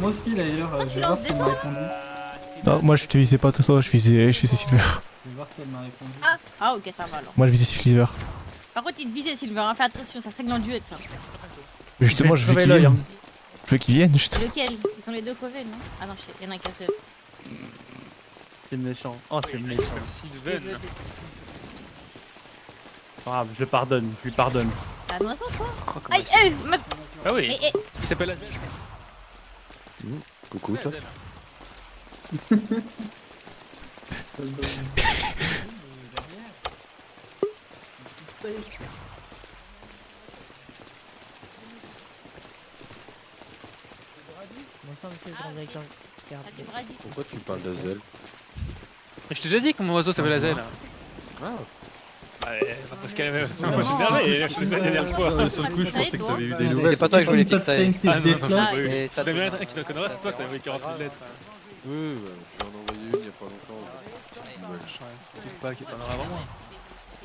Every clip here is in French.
Moi aussi d'ailleurs, je vais voir si elle m'a répondu. Non, moi je te visais pas toi, je visais Silver. Je vais voir si elle m'a répondu. Ah ok, ça va alors. Moi je visais Silver. Par contre, il te visait Silver, hein, fais attention, ça se règle en duel ça. Mais justement, je veux qu'ils viennent. Je veux qu'ils viennent, justement. Lequel? Ils sont les deux Coven, non? Ah non, il y en a qu'un seul. C'est méchant. Oh, c'est méchant. Sylvain. Pas grave, je le pardonne, je lui pardonne. T'as un oiseau toi? Oh, comment Aïe, meuf. Ah oui, Mais, il s'appelle Azel. Coucou toi. Bonsoir monsieur le grand directeur. Pourquoi tu parles d'Azel? Je t'ai déjà dit que mon oiseau s'appelle Azel. Ah. Ouais, parce qu'elle avait. Moi je suis énervé, je l'ai dit la dernière fois. Sur le coup, je pensais que t'avais eu des nouvelles. C'est pas toi que je voulais fixer. Ah non, non, Ah, j'ai pas eu. et Si ça t'avais te- bien un qui te connaîtra, c'est toi qui t'avais 40 000 lettres. Oui, bah, je vais en envoyer une il y a pas longtemps. Je dis pas qu'il t'en aura vraiment.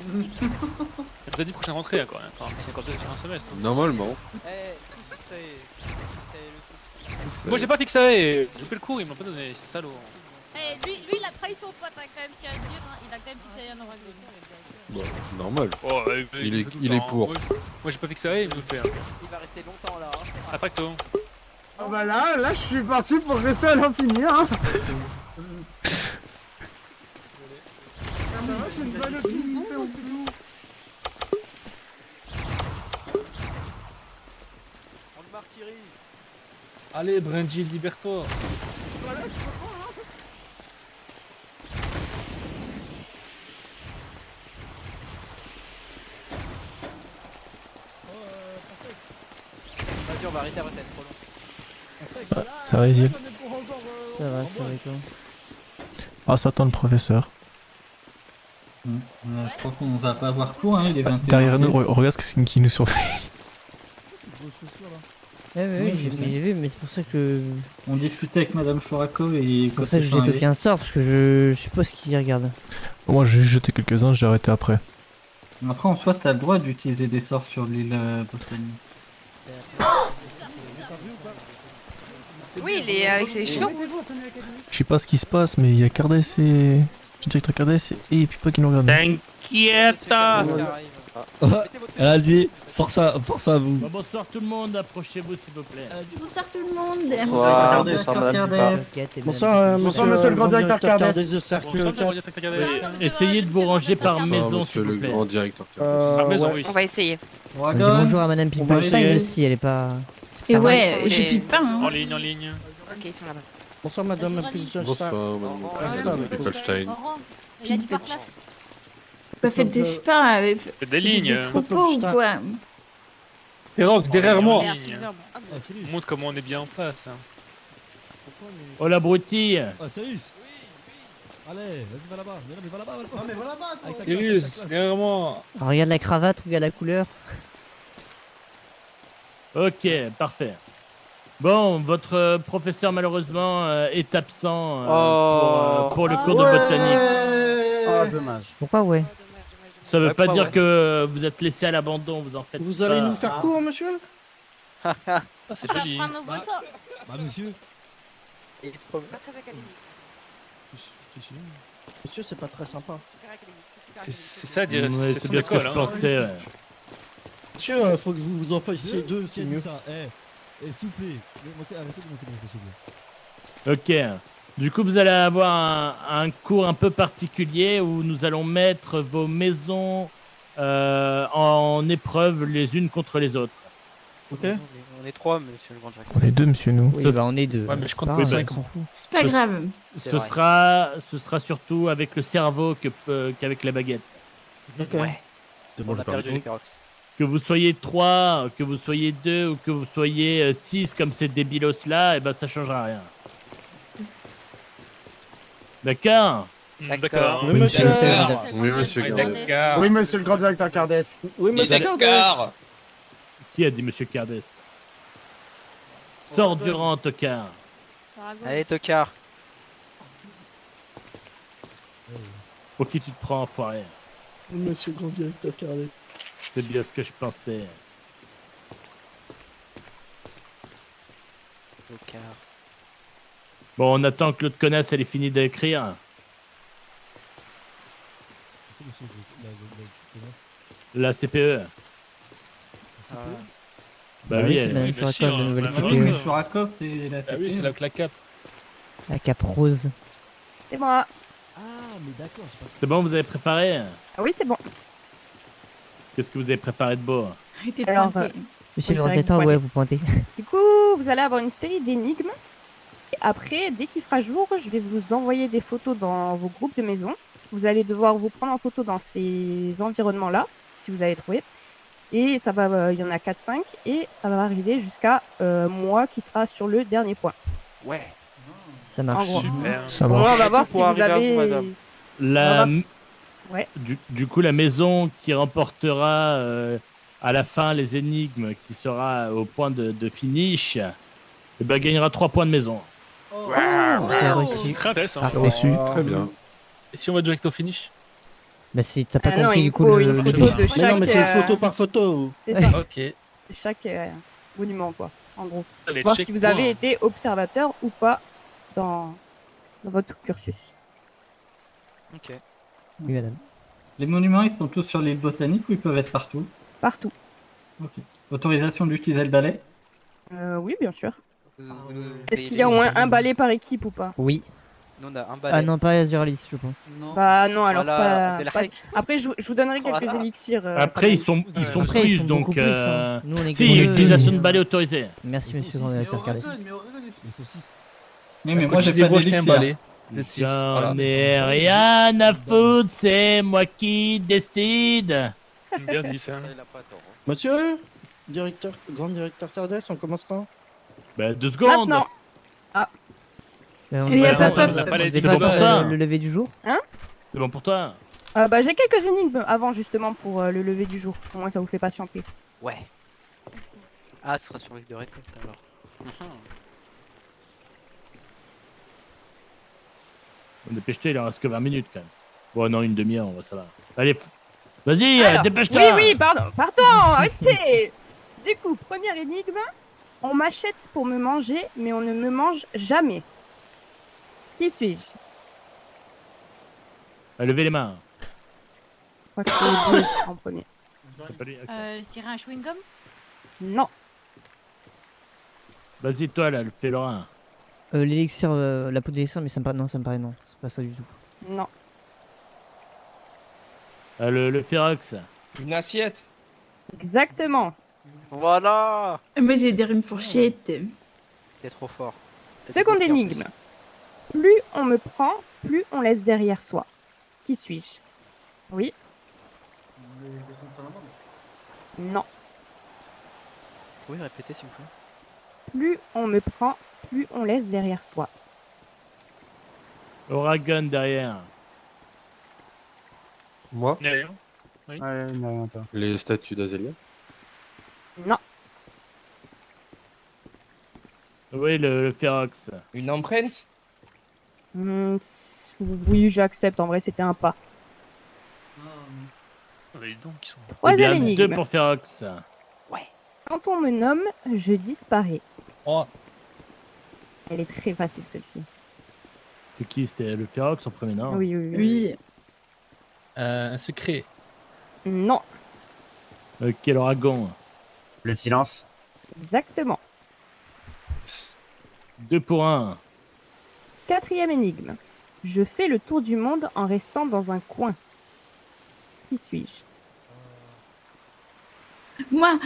Elle nous a dit prochaine rentrée quoi, enfin, c'est encore sur un semestre. Normalement. Moi j'ai pas fixé, j'ai pris le cours, ils m'ont pas donné, c'est salaud. lui, il a trahi son pote, hein, quand même, ce qu'il y a à dire, hein. Il a quand même fixé un oracle. Bon, normal. Oh, Il est pour. Moi j'ai pas fixé, il nous le fait. Il va rester longtemps là. Après que toi. Ah bah là je suis parti pour rester à l'infini hein. J'ai une bonne opinion aussi. On le martyrise. Allez, Brenji, libère-toi. Vas-y, on va arrêter après, c'est trop long. Ça va, Isiel? Ça va et toi? Ah, ça attend le professeur. Je crois qu'on va pas avoir cours, hein, il est 21h. Derrière nous, regarde ce qui nous surveille. Oui, j'ai vu, mais c'est pour ça que. On discutait avec Madame Chorakov et... C'est pour ça que je jette aucun sort, parce que je suppose qu'il regarde. Moi j'ai juste jeté quelques-uns, j'ai arrêté après. Après, en soi, t'as le droit d'utiliser des sorts sur l'île botanique. Oui, il est avec ses cheveux. Je sais pas ce qui se passe, mais il y a Cardes et... Le directeur Cardes et Pipa qui nous regardent. T'inquiète. Elle a dit force à vous. Bonsoir tout le monde, approchez-vous s'il vous plaît. Bonsoir tout le monde. Bonsoir, Bonsoir monsieur le grand directeur Cardes. de cercle 4. Essayez de vous ranger par maison s'il Monsieur vous le plaît. grand directeur. Par maison, oui. On va essayer. On dit bonjour à Madame va essayer. Pippa aussi, elle est pas. Et pas ouais, mal, je les- pipe pas. En Hein. ligne, en ligne. Ok, ils sont là-bas. Bonsoir madame Bonsoir, madame Pickelstein. Laurent, il a dit par place. Bah, faites des, je sais pas, Faites des lignes. des troupeaux ou quoi. Et Rock, derrière moi. Derrière Silver, bon. Ah, bon. On montre comment on est bien en place. Oh l'abruti. Oh sérieux? Allez, vas-y va là-bas. Mais va là-bas, va là-bas. Non mais voilà pas. Sirius, derrière moi. Alors, regarde la cravate, regarde la couleur. Ok, parfait. Bon, votre professeur malheureusement est absent pour le cours de botanique. Ah dommage. Pourquoi, ouais? Ça veut Ouais, pas pas dire ouais. que vous êtes laissé à l'abandon, vous en faites Vous pas. allez nous faire court monsieur? Ah, c'est On va joli. prendre nos beaux sorts. Bah monsieur. Il est trop Pas très académique. Monsieur c'est pas très sympa. C'est ça, dire. Ouais, c'est bien ce que je pensais. Ouais. Monsieur, faut que vous vous en fassiez deux, c'est mieux. S'il vous plaît, arrêtez de monter s'il vous plaît. Ok. Du coup, vous allez avoir un cours un peu particulier où nous allons mettre vos maisons en épreuve les unes contre les autres. Ok. On est trois, monsieur le grand directeur. On est deux, monsieur, nous. Oui, Ça, bah on est deux. Ouais, mais je compte C'est pas grave, cinq. on s'en fout. C'est pas grave. C'est Ce vrai. sera surtout avec le cerveau qu'avec la baguette. Ok. Ouais. C'est bon, On je a parle. perdu les Ferox. Que vous soyez 3, que vous soyez 2 ou que vous soyez 6 comme ces débilos là, et ben ça changera rien. D'accord? D'accord. Oui monsieur. Oui, monsieur Cardes. D'accord. Oui monsieur le grand directeur Cardes. Oui monsieur Cardes. Qui a dit monsieur Cardes? Sors du rang, tocard. Allez, tocard. Pour qui tu te prends, enfoiré? Monsieur le grand directeur Cardes. C'est bien ce que je pensais. Tocard. Bon, on attend que l'autre connasse elle ait fini d'écrire. C'est qui, monsieur, connasse La CPE. C'est Ah. CPE? Bah oui, c'est elle- Madame oui, bien Furakov, sûr, la nouvelle bah, Ah oui, mais CPE. Shurakov, c'est la Ah oui, c'est CPE. la cap. La cape rose. C'est moi. Ah, mais d'accord, j'ai pas. c'est bon, vous avez préparé? Ah oui, c'est bon. Qu'est-ce que vous avez préparé de beau? Arrêtez de Alors, pointer. Monsieur Oui, le c'est vrai que ordinateur, vous ouais, vous pointez. Du coup, vous allez avoir une série d'énigmes. Et après, dès qu'il fera jour, je vais vous envoyer des photos dans vos groupes de maisons. Vous allez devoir vous prendre en photo dans ces environnements-là, si vous avez trouvé. Et ça va, il y en a 4-5. Et ça va arriver jusqu'à moi qui sera sur le dernier point. Ouais. Ça marche. En gros. Super. Ça Au moins, marche. on va Tout voir pour si vous arriver à vous, avez... madame. La... Ouais. Du coup, la maison qui remportera à la fin les énigmes, qui sera au point de finish, eh ben, gagnera 3 points de maison. C'est reçu. Très intéressant. Parfait. Reçu. Très bien. Et si on va direct au finish? Bah, t'as pas Ah non, compris il du coup faut le. une le photo délire. de Mais chaque... non, mais c'est photo par photo. C'est ça, Ok. chaque monument, quoi, en gros. Allez, Voir check si vous point. avez été observateur ou pas dans votre cursus. Ok. Oui, madame. Les monuments, ils sont tous sur l'île botanique ou ils peuvent être partout? Partout. Ok. Autorisation d'utiliser le balai? Oui, bien sûr. Vous Est-ce payez qu'il y a au les- moins un balai par équipe ou pas? Oui. Nous, on a un balai. Ah non, pas Azuralis, je pense. Non. Bah non, alors Voilà, pas... Delrec. Après, je vous donnerai quelques Voilà. élixirs. Après, ils quand sont, ils sont Après, ils plus, sont donc... beaucoup plus. Hein. Nous, on est Si, que deux, utilisation et- de balai autorisée. Merci, Les monsieur saucisses, Grand Carles. Les saucisses. Oui, mais moi, j'ai pas d'élixir. Vous êtes 6. Voilà. J'en ai rien à foutre, c'est moi qui décide. Bien dit ça. Ça, il a pas tort, hein. Monsieur, directeur, grand directeur Cardes, on commence quand? Bah, 2 même. secondes. Maintenant. Mais on Il y a va pas- pas- pas- on pas- fait c'est pas bon pour toi. le lever du jour. C'est bon pour toi. Bah j'ai quelques énigmes avant justement pour le lever du jour. Au moins ça vous fait patienter. Ouais. Ah, ce sera sur l'île de récolte alors. On dépêche-toi, il en reste que 20 minutes quand même. Bon, non, une demi-heure, on va ça va. Allez, vas-y, Alors, dépêche-toi. Oui, pardon, arrêtez. Du coup, première énigme. On m'achète pour me manger, mais on ne me mange jamais. Qui suis-je? Levez les mains. Je crois que c'est bleu en premier. C'est pas lui, ok. Euh, Je dirais un chewing-gum. Non. Vas-y, toi, là, fais le rein. L'élixir, la poudre d'élixir, mais ça me paraît non, ça me paraît non. C'est pas ça du tout. Non. Le Ferox. Une assiette. Exactement. Voilà. Moi, je vais dire une fourchette. T'es trop fort. Seconde énigme. Plus on me prend, plus on laisse derrière soi. Qui suis-je? Oui. Non. Vous pouvez répéter s'il vous plaît? Plus on me prend, plus on laisse derrière soi. Oragon derrière. Moi, Derrière. Allez, non, attends. les statues d'Azélia. Non. Oui, le Ferox. Une empreinte. Oui, j'accepte. En vrai, c'était un pas. Les dons qui sont. Troisième Eh bien, énigme. 2 pour Ferox. Quand on me nomme, je disparais. Oh. Elle est très facile celle-ci. C'est qui? C'était le Ferox en premier, non? Oui, oui, oui. Oui. Un secret. Non, Ok, l'Oragon. Le silence. exactement. 2 pour 1. Quatrième énigme. Je fais le tour du monde en restant dans un coin. Qui suis-je? Moi.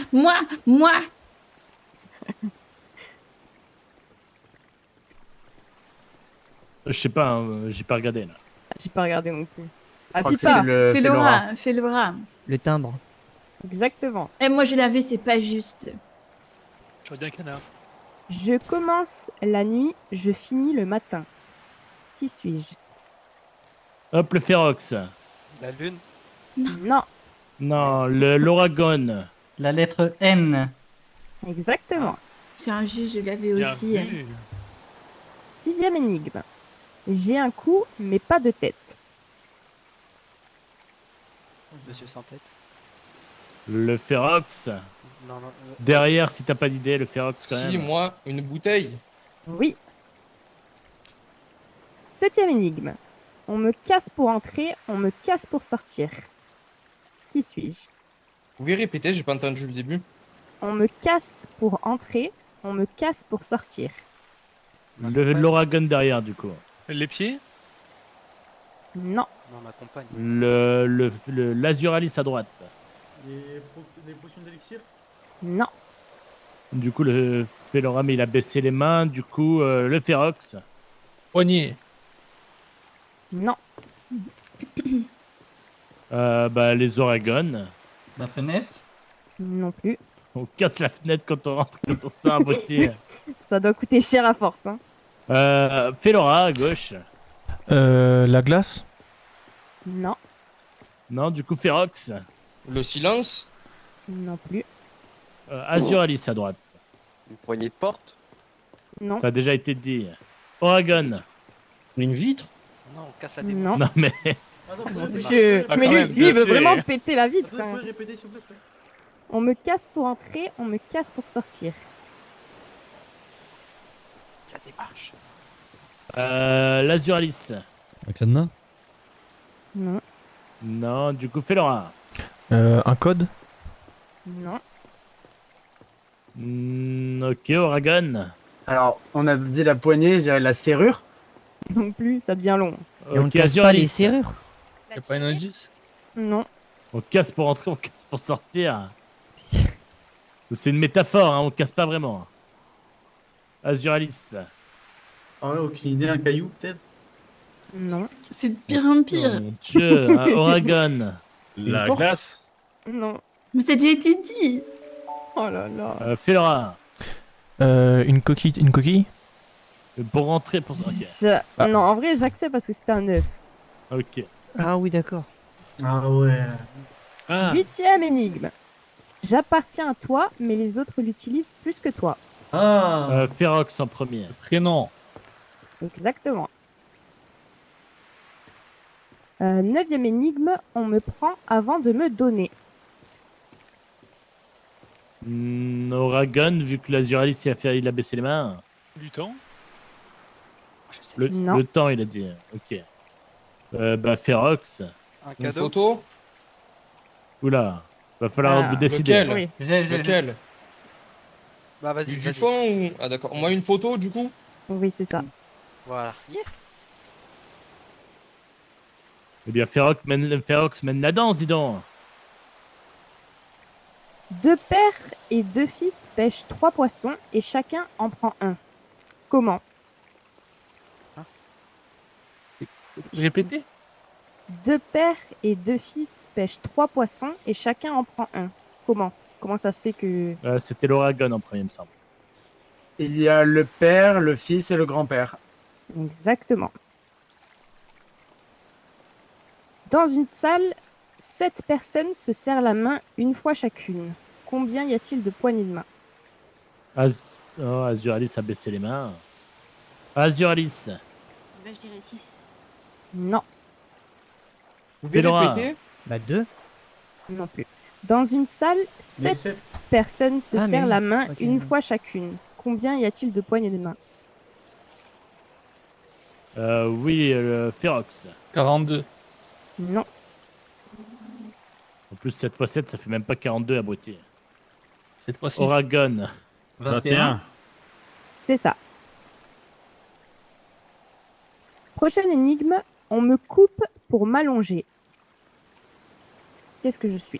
Je sais pas, hein, j'ai pas regardé là. J'ai pas regardé non plus. Ah, crois que Pipa. c'était le- Fais fais Laura. Fais Laura. Le timbre. Exactement. Et moi, je l'avais, c'est pas juste. J'aurais dit un canard. Je commence la nuit, je finis le matin. Qui suis-je? Hop, le Ferox. La lune. Non, Non, l'Oragon. La lettre N. exactement. C'est un juge, je l'avais Bien aussi. vu. Sixième énigme. J'ai un cou, mais pas de tête. Monsieur sans tête. Le Ferox. Non, non. Derrière, si t'as pas d'idée, le Ferox quand Si, même. moi, une bouteille. Oui, 7e énigme. On me casse pour entrer, on me casse pour sortir. Qui suis-je? Vous pouvez répéter, j'ai pas entendu le début. On me casse pour entrer, on me casse pour sortir. L'Oragon derrière, du coup. Les pieds? Non. Non, ma compagne. L'Azuralis à droite. Les potions d'élixir? Non. Du coup, le Felora, mais il a baissé les mains. Du coup, le Ferox. Poignet. Non. Bah, les Oragon. La fenêtre? Non plus. On casse la fenêtre quand on rentre, quand on sort à beauté. Ça doit coûter cher à force. Hein. Felora à gauche. La glace? Non. Non, du coup, Ferox. Le silence? Non plus. Azuralis à droite. Une poignée de porte? Non. Ça a déjà été dit. Oragon. Une vitre? Non, on casse la démo. Non. Non, mais. Mon Dieu. Ah, Mais quand lui, même, lui, il veut bien vraiment sûr. péter la vitre. Vous hein. pouvez répéter s'il vous plaît? On me casse pour entrer, on me casse pour sortir. Il y a des marches. L'Azuralis. Un cadenas? Non. Non, du coup, Felora. Un code? Non. Ok, Oragon. Alors, on a dit la poignée, je dirais la serrure. Non plus, ça devient long. Et on ne Ok, casse pas les Azuralis. serrures. Y'a pas un indice? Non. On casse pour entrer, on casse pour sortir. C'est une métaphore, hein, on casse pas vraiment. Azuralis. Ah ouais, aucune idée, un caillou peut-être? Non. C'est de pire en pire. Mon Dieu, hein, Oragon. La glace? Non. Mais ça a déjà été dit. Oh là là. Felora. Une coquille? Une coquille? Pour rentrer, pour. Ok. Je- Non, en vrai, j'accepte parce que c'était un œuf. Ok. Ah oui, d'accord. Ah ouais. Ah, 8e énigme. J'appartiens à toi, mais les autres l'utilisent plus que toi. Ah. Ferox en premier. Prénom. Exactement. 9e énigme. On me prend avant de me donner. Oragon, vu que l'Azuralis il a baissé les mains. du temps? Non. Le temps, il a dit. Ok. Bah, Ferox. Un Une cadeau? photo? Oula. Va falloir Ah, vous décider. lequel Oui. Lequel? Bah vas-y, Du vas-y. fond ou... Ah d'accord, moi une photo du coup? Oui, c'est ça. Voilà. Yes. Eh bien, Ferox mène la danse, dis donc. 2 pères et 2 fils pêchent 3 poissons et chacun en prend un. Comment? Répétez. 2 pères et 2 fils pêchent 3 poissons et chacun en prend un. Comment? Comment ça se fait que... C'était l'Oragon en premier, il me semble. Il y a le père, le fils et le grand-père. Exactement. Dans une salle, 7 personnes se serrent la main une fois chacune. Combien y a-t-il de poignées de main? Oh, Azuralis a baissé les mains. Azuralis. Bah, je dirais 6. Non, Vous pouvez Felora. répéter? Bah 2. non plus. Dans une salle, 7 sept. personnes se Ah, mais serrent oui. la main Ok. une fois chacune. Combien y a-t-il de poignées de main? Oui, Ferox. 42. Non, En plus, 7 x 7, ça fait même pas 42 abrutis. Cette fois-ci. Oragon. 21. c'est ça. Prochaine énigme, on me coupe pour m'allonger. Qu'est-ce que je suis?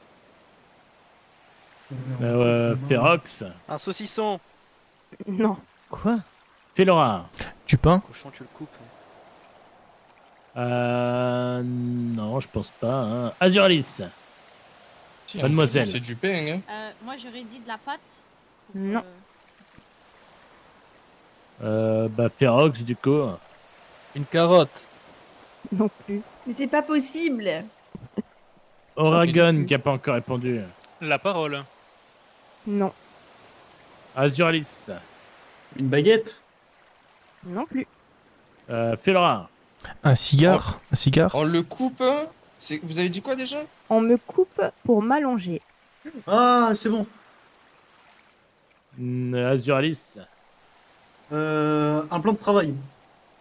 Ferox. Un saucisson. Non, Quoi? Du pain? Cochon, tu le coupes. Non, je pense pas. Hein. Azuralis. Si, Mademoiselle. C'est du pain, hein. Moi, j'aurais dit de la pâte. Non. Bah, Ferox, du coup. Une carotte. non plus. Mais c'est pas possible. Oragon, qui a pas encore répondu. La parole. Non, Azuralis. Une baguette? non plus. Felora. Un cigare? Un cigare? On le coupe. Vous avez dit quoi déjà? On me coupe pour m'allonger. Ah, c'est bon. Azuralis. Un plan de travail.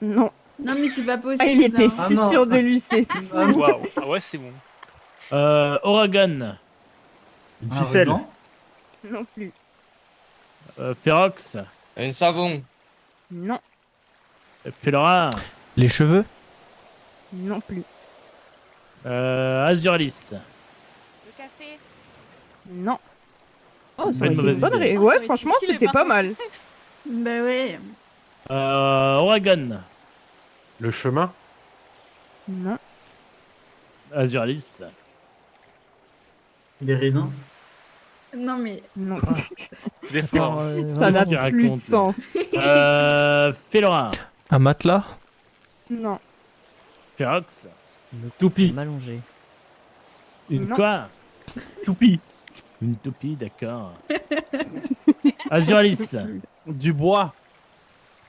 Non, Non, mais c'est pas possible. Ah, il était hein. si non. sûr de lui, c'est fou. Waouh. Ah ouais, c'est bon. Oragon. Une ficelle. Non plus. Ferox. Un savon. Non, Felora. Les cheveux? non plus. Azuralis. Le café. Non. Oh, Pas ça une aurait été mauvaise Bonne idée. ré- Ouais, franchement, c'était pas mal. Bah ouais. Oragon. Le chemin. Non. Azuralis. Des raisins. Non, mais. Non. Des Attends, forts. Ça n'a Qu'est-ce qu'il plus de raconte, sens. Felora. Un matelas? Non. Ferox. Toupie. M'allonger. Une Non. quoi? Toupie. Une toupie, d'accord. Azuralis. Du bois.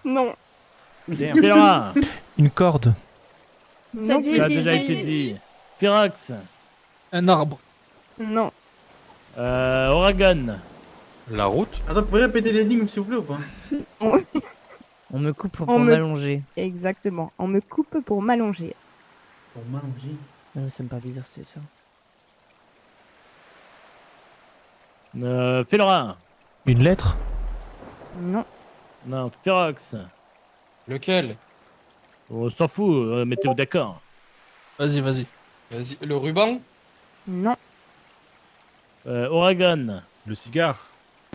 Non. Felora. Une corde? Ça a Non. déjà Ça a été déjà dit. été dit. Ferox. Un arbre. Non. Oragon. La route. Attends, vous pouvez répéter l'énigme s'il vous plaît ou pas? On me coupe pour On me- m'allonger. Exactement. On me coupe pour m'allonger. Pour m'allonger. Ça me paraît bizarre, c'est ça. Felora. Une lettre? Non. Non, Ferox. Lequel? On s'en fout, mettez-vous d'accord. Vas-y, vas-y. Vas-y, le ruban? Non. Oragon. Le cigare.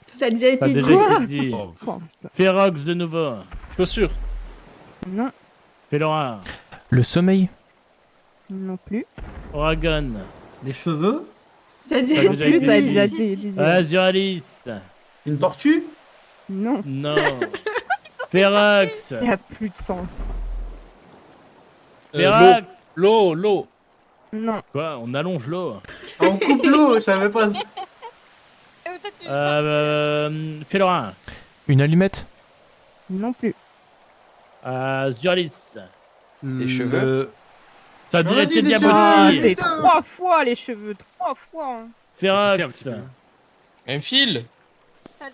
Ça a déjà Ça a été déjà dit. Quoi été dit. Oh. Oh, putain. Ferox de nouveau. Chaussures. Non. Felora. Le sommeil? Non plus. Oragon. Les cheveux? Ça a Ça déjà a Non déjà été plus, ça a été dit. déjà été dit. Azuralis. Une tortue? Non. Non. Ferox. Il n'y a plus de sens. Ferox. L'eau. Non. Quoi? On allonge l'eau. Ah, on coupe l'eau, je savais pas. Felora. Une allumette? Non plus. Azuralis. Les cheveux. Ça a déjà Vas-y, été des dit à cheveux. Ah, Bonnie. c'est 3 fois les cheveux. 3 fois. Ferox. Un fil?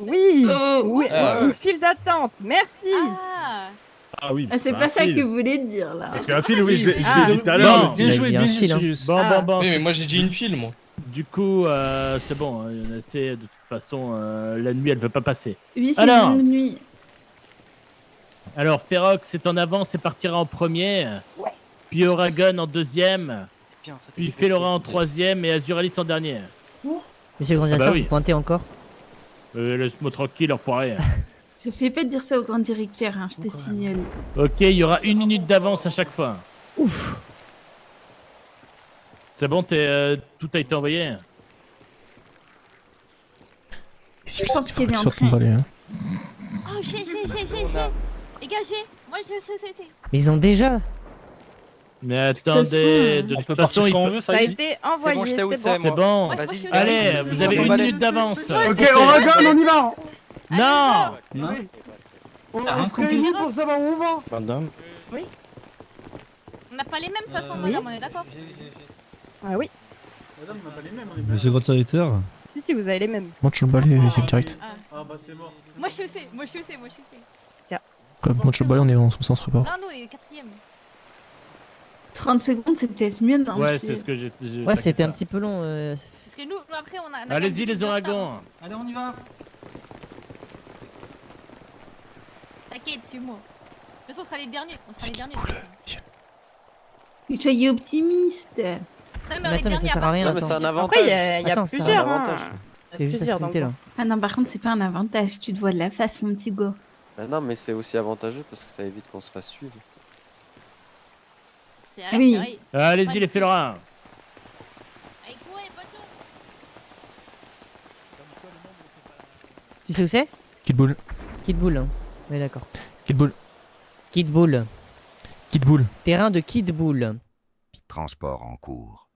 Oui. Oh. Oui. Ah. Une file d'attente. Merci. Ah oui. Ah, c'est pas ça que vous voulez dire là. Parce qu'un fil, oui, je l'ai Ah. dit tout à Non. l'heure. le Bien fil. joué, Il a bien dit un joué, fil, hein. Sirius. Bon, Ah. bon, Oui, mais c'est- moi j'ai dit une file, moi. Du coup, c'est bon. On essaie, de toute façon, la nuit, elle veut pas passer. Oui, c'est Alors. une longue nuit. Alors, Ferox est en avance et partira en premier. Puis Oragon en deuxième. C'est bien, ça. Puis Felora en troisième et Azuralis en dernier. Monsieur le grand directeur, bah oui. vous pointez encore? Laisse-moi tranquille, enfoiré. Ça se fait pas de dire ça au grand directeur, hein, je te signale. Ok, il y aura 1 minute d'avance à chaque fois. Ouf. C'est bon, tout a été envoyé. Je pense qu'elle est en Sur ton train. balai, hein. Oh, j'ai. Dégagez. Moi, je. Mais ils ont déjà. Mais attendez, de On toute peut façon, partir il quand on peut... veut, Ça a ça y est. été envoyé. bon, je sais où C'est c'est, bon. C'est bon. Vas-y, je Allez, vous avez 1 minute d'avance. Ok, Foncez. Oragon, on y va. Non. Non. On Ah, se réunit pour savoir où on va. Madame. On n'a pas les mêmes façons, oui. madame, on est d'accord. Ah oui. Madame, on n'a pas les mêmes, on est Monsieur le grand directeur. Si, vous avez les mêmes. Monte sur le balai, c'est direct. Ah bah c'est mort. Moi, je sais. Quoi, monte sur le balai, on est en sens report. Non, nous, on est quatrième. 30 secondes, c'est peut-être mieux, non? Ouais, c'est ce que j'ai. Ouais, c'était un petit peu long. Parce que nous, après, on a. Allez-y, les ouragans. Allez, on y va. T'inquiète, suis-moi. De toute façon, on sera les derniers. Mais Soyez optimiste. Non, Mais attends, mais ça sert à rien. Non, mais c'est Attends. un avantage. Après, il y a Attends, c'est un plusieurs. avantage. hein. Il y C'est a juste à plusieurs, sprinter donc. là. Ah non, par contre, c'est pas un avantage. Tu te vois de la face, mon petit go. Bah non, mais c'est aussi avantageux parce que ça évite qu'on se fasse suivre. Ah oui. Allez-y, les Felora. Allez, courez, bonne chose. Tu sais où c'est? Kid Bull. Kid Bull. Hein. Oui, d'accord. Kid Bull. Kid Bull. Kid Bull. Terrain de Kid Bull. Transport en cours.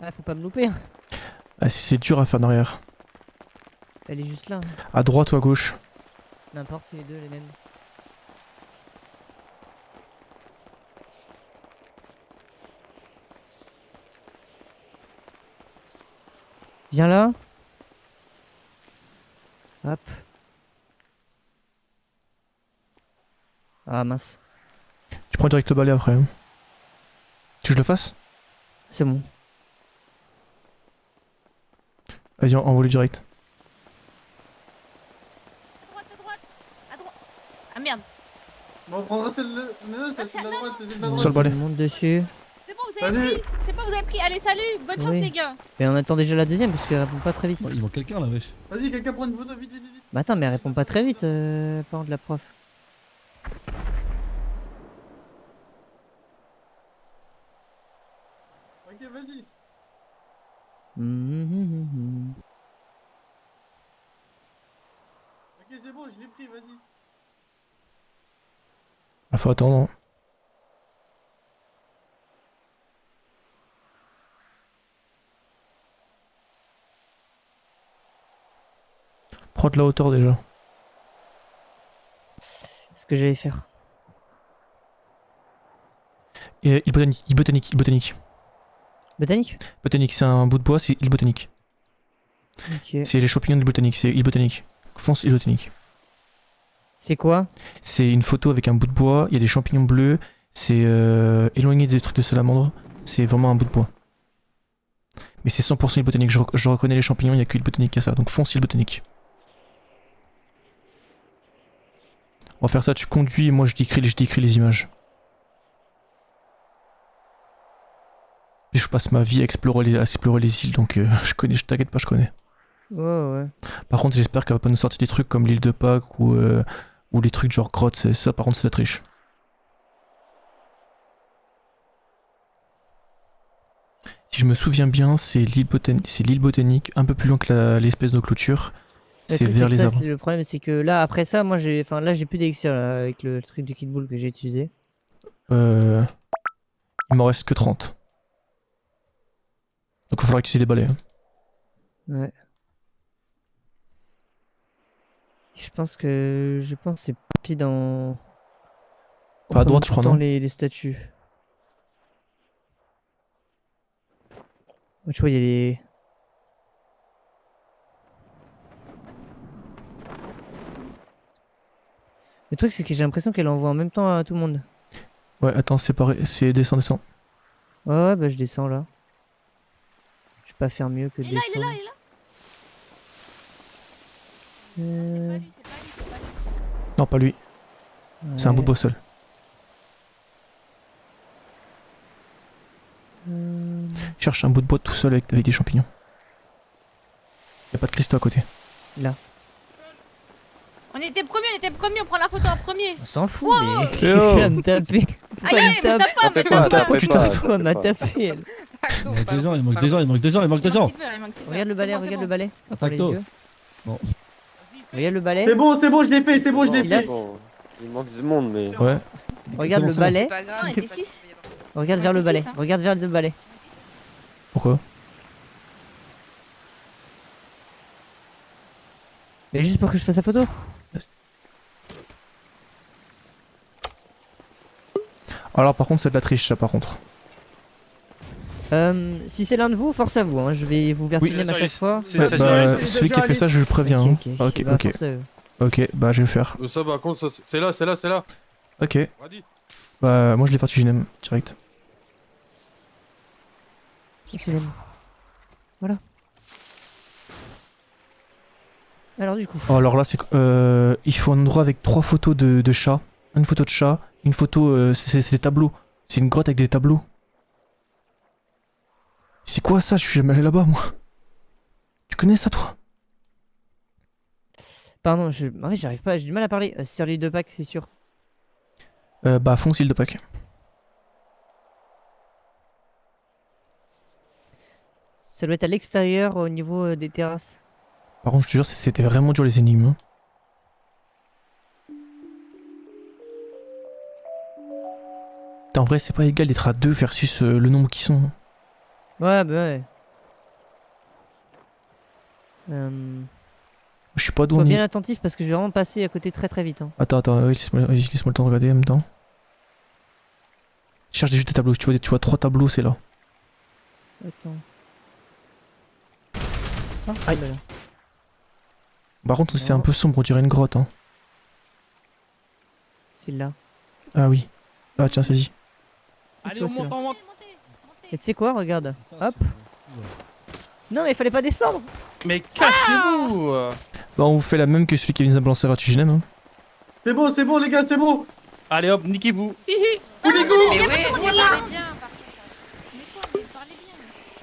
Ah, faut pas me louper. Ah, c'est dur à faire derrière. Elle est juste là. À droite ou à gauche? N'importe, c'est les deux les mêmes. Viens là. Hop. Ah mince. Tu prends direct le balai après. Hein. Tu veux que je le fasse? C'est bon. Vas-y, envoie-le direct. À droite. Ah merde. Bon, on prendra celle de la droite, celle de la droite. Sur le balai. Monte dessus. C'est bon, vous avez pris. C'est bon, vous avez pris. Allez, salut. Bonne chance, Oui. les gars. Mais on attend déjà la deuxième parce qu'elle répond pas très vite. Il manque quelqu'un là, wesh. Vas-y, quelqu'un prend une photo, vite, vite, vite. Bah attends, mais elle répond pas très vite, par contre, la prof. Ok, vas-y. Ok, c'est bon, je l'ai pris, vas-y. Ah, faut attendre. Prends de la hauteur déjà. C'est ce que j'allais faire. Et île botanique, île botanique, île botanique. Botanique? Botanique, c'est un bout de bois, c'est île botanique. Ok. C'est les champignons d'île botanique, c'est île botanique. Fonce île botanique. C'est quoi? C'est une photo avec un bout de bois, il y a des champignons bleus, c'est éloigné des trucs de salamandre, c'est vraiment un bout de bois. Mais c'est 100% île botanique, je reconnais les champignons, il n'y a que île botanique à ça, donc fonce île botanique. On va faire ça, tu conduis et moi je décris les images. Et je passe ma vie à explorer les îles, donc je connais, je t'inquiète pas, je connais. Ouais. Par contre, j'espère qu'elle va pas nous sortir des trucs comme l'île de Pâques ou les trucs genre grotte, ça par contre c'est la triche. Si je me souviens bien, c'est l'île botanique, un peu plus loin que l'espèce de clôture. C'est vers les arbres. Le problème c'est que là, après ça, moi j'ai plus d'élixir là, avec le truc du kit bull que j'ai utilisé. Il m'en reste que 30. Donc il faudra utiliser des balais. Hein. Ouais. Je pense que c'est pile dans... À droite je crois, non? les statues. Tu vois, il y a les... Le truc c'est que j'ai l'impression qu'elle envoie en même temps à tout le monde. Ouais, attends, c'est pareil, c'est descends. Ouais, bah je descends là. Je vais pas faire mieux que de descendre. Il est là. Non, pas lui. C'est un bout de bois seul. Cherche un bout de bois tout seul avec des champignons. Y'a pas de cristaux à côté. Là. On était premier, on prend la photo en premier. On s'en fout, Wow. mais qu'est-ce qu'elle va me taper? Pourquoi elle me tape? Tu tapes. Pourquoi elle m'a tapé elle? Il manque des gens, il manque des gens. Regarde le balai, regarde le balai. Pour les Tacto. yeux. Bon. Regarde le balai. C'est bon, je l'ai fait, je l'ai fait. Silas. Il manque du monde, mais. Ouais. Regarde le balai. On était 6. Regarde vers le était balai. six, hein. Regarde vers le balai. Pourquoi? Mais juste pour que je fasse la photo. Alors par contre c'est de la triche ça par contre. Si c'est l'un de vous, force à vous, hein. Je vais vous vertiner à chaque fois. Ouais, bah, celui qui a fait ça je le préviens. Ok, hein. Ok, bah, ok. force à eux. Ok, bah je vais faire. Ça par contre, c'est là. Ok. Bah moi je l'ai vertiginem direct. Excusez-moi. Voilà. Alors du coup. Oh, alors là c'est il faut un endroit avec 3 photos de chat. Une photo de chat, une photo c'est des tableaux. C'est une grotte avec des tableaux. C'est quoi ça? Je suis jamais allé là-bas moi. Tu connais ça toi? Pardon, en fait j'arrive pas, j'ai du mal à parler. Sur l'île de Pâques, c'est sûr. Bah fonce île de Pâques. Ça doit être à l'extérieur au niveau des terrasses. Par contre je te jure c'était vraiment dur les énigmes. Hein. En vrai c'est pas égal d'être à 2 versus le nombre qui sont. Ouais bah ouais. Je suis pas d'où Sois on y... bien attentif parce que je vais vraiment passer à côté très vite. Hein. Attends, oui, laisse-moi le temps de regarder en même temps. Cherche juste des tableaux, tu vois 3 tableaux, c'est là. Attends. Ah, Aïe. bah là. Par contre, c'est un peu sombre, on dirait une grotte. Hein. C'est là. Ah oui. Ah tiens, saisis. Allez, Tu on vois, c'est monte, là. on monte. Et tu sais quoi, regarde. Hop. Non, mais il fallait pas descendre. Mais cassez-vous Bah, on vous fait la même que celui qui vient de balancer vertigineux, hein. C'est bon, les gars, c'est bon. Allez hop, niquez-vous. Hihi. Fuligo.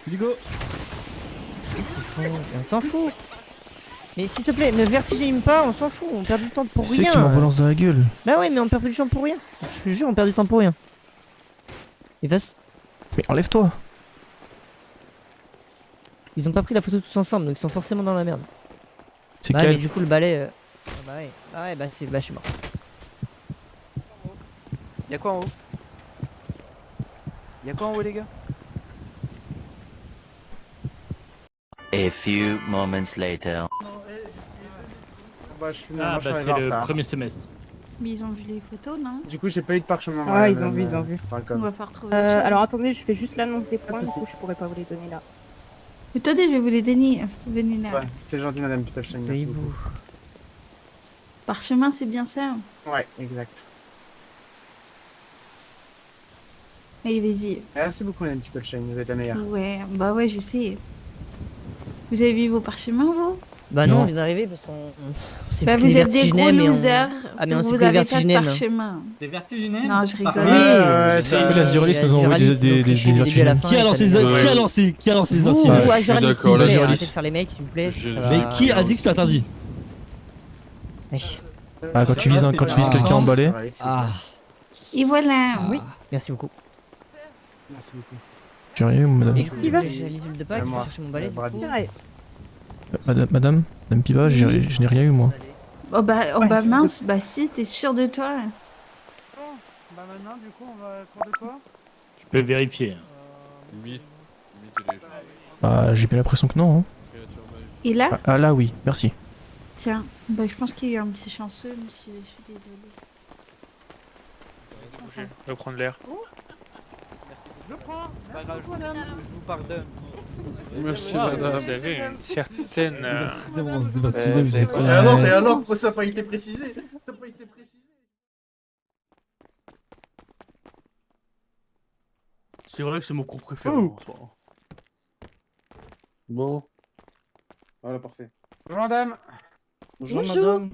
Fuligo. Qu'est-ce qu'ils font? On s'en fout. Mais s'il te plaît, ne vertigine pas, on s'en fout. On perd du temps pour C'est rien. qui m'en balance dans la gueule. Bah ouais, mais on perd du temps pour rien. Je te jure, on perd du temps pour rien. Et vas-y. Mais enlève-toi. Ils ont pas pris la photo tous ensemble, donc ils sont forcément dans la merde. C'est Bah ouais, quel mais du coup, le balai. Bah ouais, bah je suis mort. Y'a quoi en haut? Y'a quoi en haut, les gars? A few moments later. Bah, je suis Ah, bah, c'est le premier semestre. Mais ils ont vu les photos, non? Du coup, j'ai pas eu de parchemin. Ouais, ils ont vu. On va faire trouver. Alors attendez, je fais juste l'annonce des points, de du soucis. coup je pourrais pas vous les donner là. Attendez, je vais vous les donner. Venez là. Ouais, c'est gentil, madame Pitolstein. Merci beaucoup. Parchemin, c'est bien ça. Ouais, exact. Allez, vas-y. Merci beaucoup, madame Pitolstein, vous êtes la meilleure. Ouais, bah ouais, je sais. Vous avez vu vos parchemins, vous? Bah non, Non. on vient d'arriver parce qu'on. s'est Bah pris vous les êtes des gros vertigineux, mais on- losers. Ah, mais on s'est vous pris les avez pas de vertigineux, mais- parchemin. Des vertigineux? Non, je rigole. Les Azuralis nous ont envoyé des vertigineux. Qui a lancé les Qui a lancé les Vous, vertigineux Azuralis, s'il d'accord, vous plaît, l'Azuralis. arrêtez de faire les mecs, s'il vous plaît. ça va- Mais qui a dit que c'était interdit? Ah, quand tu vises quelqu'un en balai. Ah. Et voilà. Oui, merci beaucoup. Merci beaucoup. J'ai rien eu, madame. C'est Qui va J'ai l'isule de Pâques, moi. c'est chercher mon balai. du Brady. coup. C'est vrai. Madame Piva, je n'ai rien eu, moi. Oh bah, Ouais, bah c'est mince, bah si, t'es sûr de toi? Bah maintenant, du coup, on va cours de quoi? Je peux vérifier. Limite. Bah, j'ai bien l'impression que non. Hein. Et là? Ah là, oui, merci. Tiens, bah je pense qu'il y a un petit chanceux, monsieur, je suis désolée. Je vais prendre l'air. C'est pas grave, je vous pardonne. Merci, Ah, madame. vous avez une certaine. Et alors, pourquoi ça n'a pas été précisé? Ça n'a pas été précisé. C'est vrai que c'est mon cours préféré. Ouh. en soi. Bon. Voilà, parfait. Bonjour, madame. Bonjour Bonjour. madame.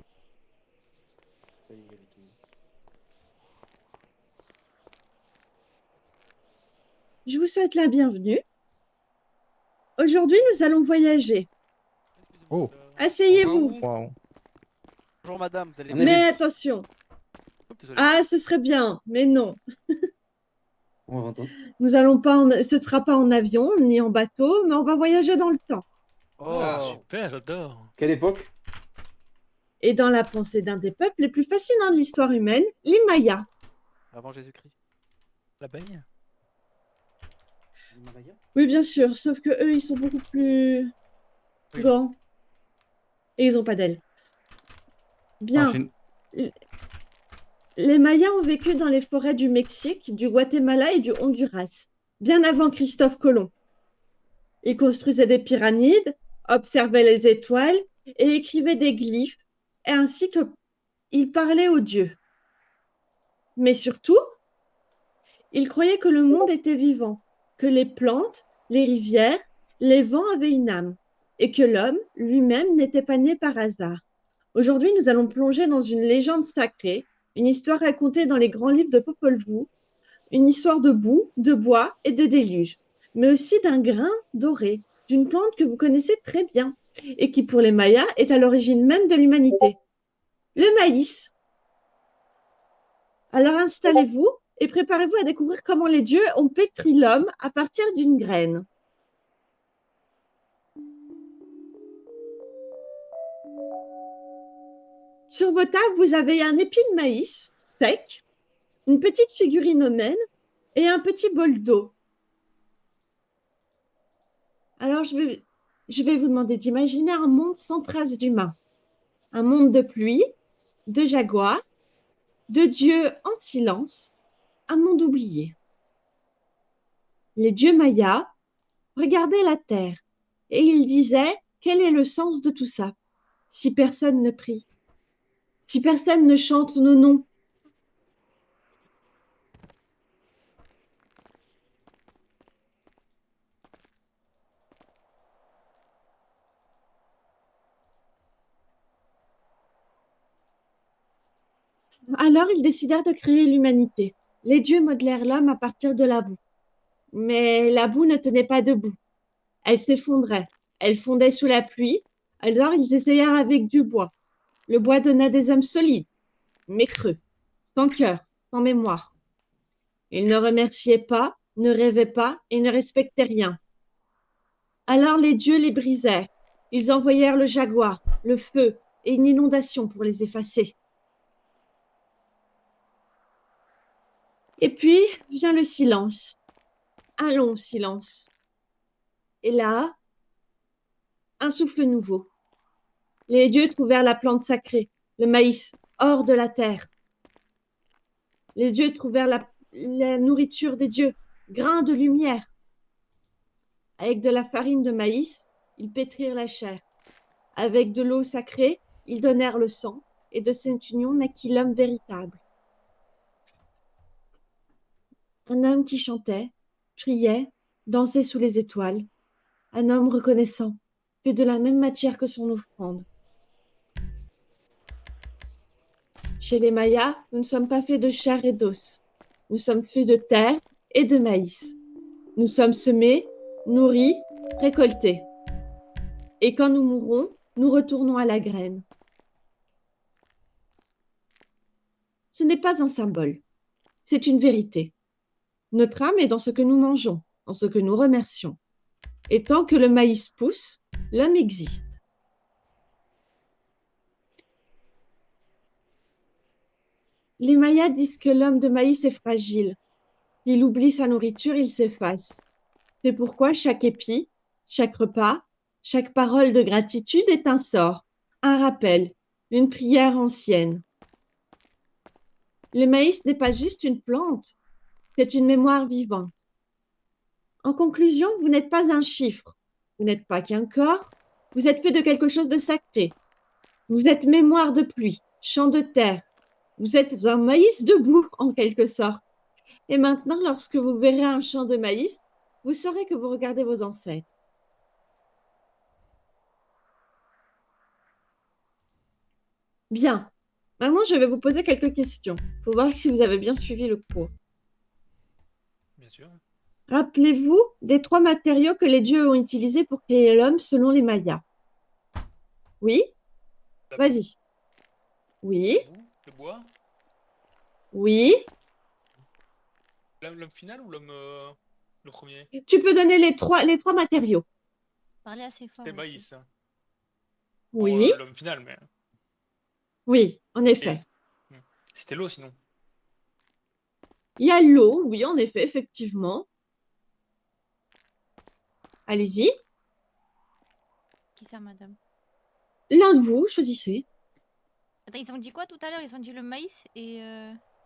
Je vous souhaite la bienvenue. Aujourd'hui, nous allons voyager. Oh. Asseyez-vous. Bonjour madame, vous allez Mais attention. Désolé. Ah, ce serait bien, mais non. On va entendre. Nous allons pas ce sera pas en avion ni en bateau, mais on va voyager dans le temps. Oh, Ah, super, j'adore. Quelle époque? Et dans la pensée d'un des peuples les plus fascinants de l'histoire humaine, les Mayas. avant Jésus-Christ. La bagne. Oui, bien sûr, sauf que eux, ils sont beaucoup plus Oui. grands. Et ils ont pas d'ailes. Bien. Ah, Les Mayas ont vécu dans les forêts du Mexique, du Guatemala et du Honduras, bien avant Christophe Colomb. Ils construisaient des pyramides, observaient les étoiles et écrivaient des glyphes, et ainsi que ils parlaient aux dieux. Mais surtout, ils croyaient que le monde était vivant, que les plantes, les rivières, les vents avaient une âme, et que l'homme lui-même n'était pas né par hasard. Aujourd'hui, nous allons plonger dans une légende sacrée, une histoire racontée dans les grands livres de Popol Vuh, une histoire de boue, de bois et de déluge, mais aussi d'un grain doré, d'une plante que vous connaissez très bien, et qui pour les Mayas est à l'origine même de l'humanité. Le maïs. Alors installez-vous et préparez-vous à découvrir comment les dieux ont pétri l'homme à partir d'une graine. Sur vos tables, vous avez un épi de maïs sec, une petite figurine humaine et un petit bol d'eau. Alors, je vais je vais vous demander d'imaginer un monde sans trace d'humains. Un monde de pluie, de jaguars, de dieux en silence, un monde oublié. Les dieux mayas regardaient la terre et ils disaient quel est le sens de tout ça si personne ne prie, si personne ne chante nos noms. Alors ils décidèrent de créer l'humanité. Les dieux modelèrent l'homme à partir de la boue. Mais la boue ne tenait pas debout. Elle s'effondrait. Elle fondait sous la pluie. Alors ils essayèrent avec du bois. Le bois donna des hommes solides, mais creux, sans cœur, sans mémoire. Ils ne remerciaient pas, ne rêvaient pas et ne respectaient rien. Alors les dieux les brisèrent. Ils envoyèrent le jaguar, le feu et une inondation pour les effacer. Et puis vient le silence, un long silence. Et là, un souffle nouveau. Les dieux trouvèrent la plante sacrée, le maïs, hors de la terre. Les dieux trouvèrent la nourriture des dieux, grains de lumière. Avec de la farine de maïs, ils pétrirent la chair. Avec de l'eau sacrée, ils donnèrent le sang, et de cette union naquit l'homme véritable. Un homme qui chantait, priait, dansait sous les étoiles. Un homme reconnaissant, fait de la même matière que son offrande. Chez les Mayas, nous ne sommes pas faits de chair et d'os. Nous sommes faits de terre et de maïs. Nous sommes semés, nourris, récoltés. Et quand nous mourrons, nous retournons à la graine. Ce n'est pas un symbole, c'est une vérité. Notre âme est dans ce que nous mangeons, dans ce que nous remercions. Et tant que le maïs pousse, l'homme existe. Les Mayas disent que l'homme de maïs est fragile. S'il oublie sa nourriture, il s'efface. C'est pourquoi chaque épi, chaque repas, chaque parole de gratitude est un sort, un rappel, une prière ancienne. Le maïs n'est pas juste une plante, c'est une mémoire vivante. En conclusion, vous n'êtes pas un chiffre, vous n'êtes pas qu'un corps, vous êtes fait de quelque chose de sacré. Vous êtes mémoire de pluie, champ de terre, vous êtes un maïs debout en quelque sorte. Et maintenant, lorsque vous verrez un champ de maïs, vous saurez que vous regardez vos ancêtres. Bien. Maintenant, je vais vous poser quelques questions pour voir si vous avez bien suivi le cours. Bien sûr. Rappelez-vous des 3 matériaux que les dieux ont utilisés pour créer l'homme selon les Mayas. Oui? Vas-y. Oui? Le bois? Oui? L'homme final ou l'homme le premier? Tu peux donner les trois matériaux. Parlez assez fort. C'est maïs. Oui? L'homme final, mais. Oui, en effet. C'était l'eau sinon. Il y a l'eau, oui, en effet, effectivement. Allez-y. Qui ça, madame? L'un de vous, choisissez. Attends, ils ont dit quoi tout à l'heure? Ils ont dit le maïs et...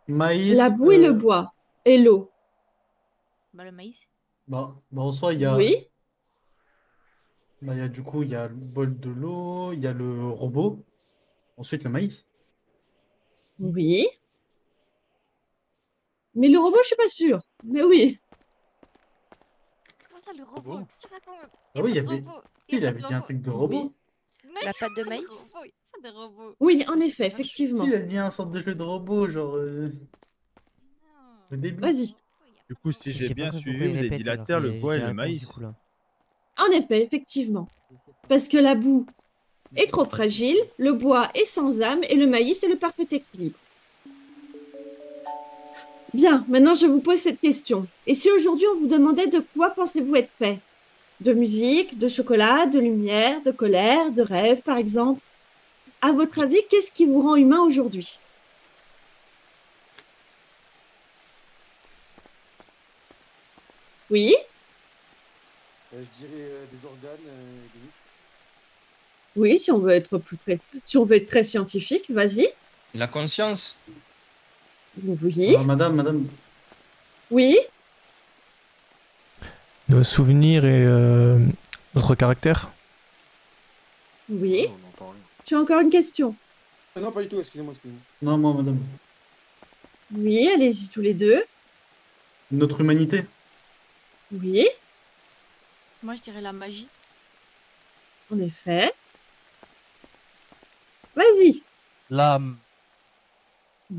Maïs. La boue et le bois. Et l'eau. Bah, le maïs. Bah, en soi, il y a. Oui? Bah, du coup, il y a le bol de l'eau, il y a le robot, ensuite le maïs. Oui. Mais le robot, je suis pas sûre. Mais oui. Comment ça, le robot? Qu'est-ce que tu racontes? Ah oui, il y avait dit un truc de robot. La pâte de maïs? Oui, en effet, effectivement. Si, il a dit un sorte de jeu de robot, genre. Au début. Vas-y. Du coup, si j'ai bien suivi, vous avez dit la terre, le bois et le maïs. En effet, effectivement. Parce que la boue est trop fragile, le bois est sans âme et le maïs est le parfait équilibre. Bien, maintenant je vous pose cette question. Et si aujourd'hui on vous demandait de quoi pensez-vous être fait? De musique, de chocolat, de lumière, de colère, de rêve par exemple? À votre avis, qu'est-ce qui vous rend humain aujourd'hui? Oui? Je dirais des organes, des... Oui, si on veut être plus près, si on veut être très scientifique, vas-y. La conscience. Oui. Madame. Oui. Nos souvenirs et notre caractère. Oui. Tu as encore une question? Non, pas du tout, excusez-moi. Non, moi, madame. Oui, allez-y tous les deux. Notre humanité. Oui, Moi, je dirais la magie. en effet. Vas-y. L'âme.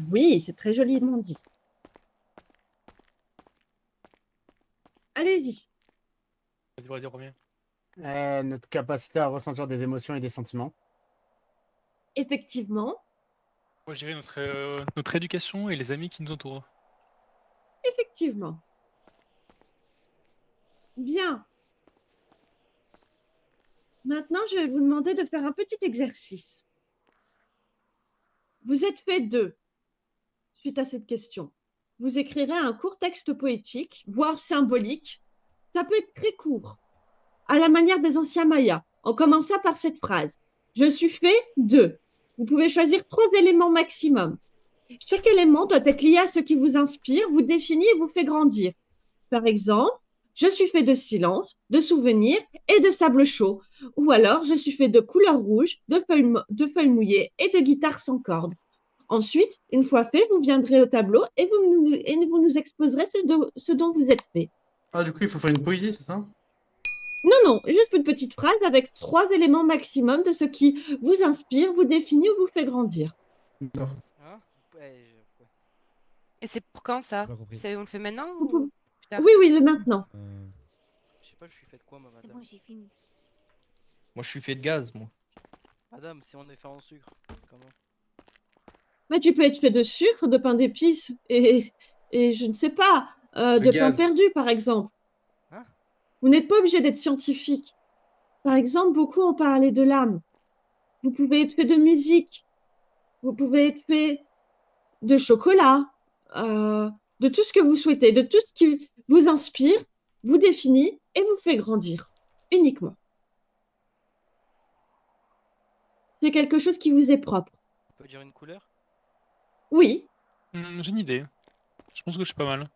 Oui, c'est très joliment dit. Allez-y. Vas-y, vas-y, reviens. Notre capacité à ressentir des émotions et des sentiments. Effectivement, Moi, je dirais notre éducation et les amis qui nous entourent. effectivement. Bien. Maintenant, je vais vous demander de faire un petit exercice. Vous êtes fait deux suite à cette question. Vous écrirez un court texte poétique, voire symbolique. Ça peut être très court, à la manière des anciens Mayas, en commençant par cette phrase. Je suis fait de. Vous pouvez choisir 3 éléments maximum. Chaque élément doit être lié à ce qui vous inspire, vous définit et vous fait grandir. Par exemple, je suis fait de silence, de souvenirs et de sable chaud. Ou alors, je suis fait de couleur rouge, de feuilles mouillées et de guitare sans cordes. Ensuite, une fois fait, vous viendrez au tableau et vous nous exposerez ce dont vous êtes fait. Ah, du coup, il faut faire une poésie, c'est ça? Non, juste une petite phrase avec 3 éléments maximum de ce qui vous inspire, vous définit ou vous fait grandir. D'accord. Et c'est pour quand ça? On le fait maintenant ou plus tard? Oui, le maintenant. Je sais pas, je suis fait de quoi, moi, madame? C'est bon, j'ai fini. Moi, je suis fait de gaz, moi. Madame, si on est fait en sucre, comment? Mais tu peux être fait de sucre, de pain d'épices et je ne sais pas, de pain gaz. perdu, par exemple. Hein? Vous n'êtes pas obligé d'être scientifique. Par exemple, beaucoup ont parlé de l'âme. Vous pouvez être fait de musique. Vous pouvez être fait de chocolat, de tout ce que vous souhaitez, de tout ce qui vous inspire, vous définit et vous fait grandir, uniquement. C'est quelque chose qui vous est propre. On peut dire une couleur? Oui, J'ai une idée. Je pense que je suis pas mal.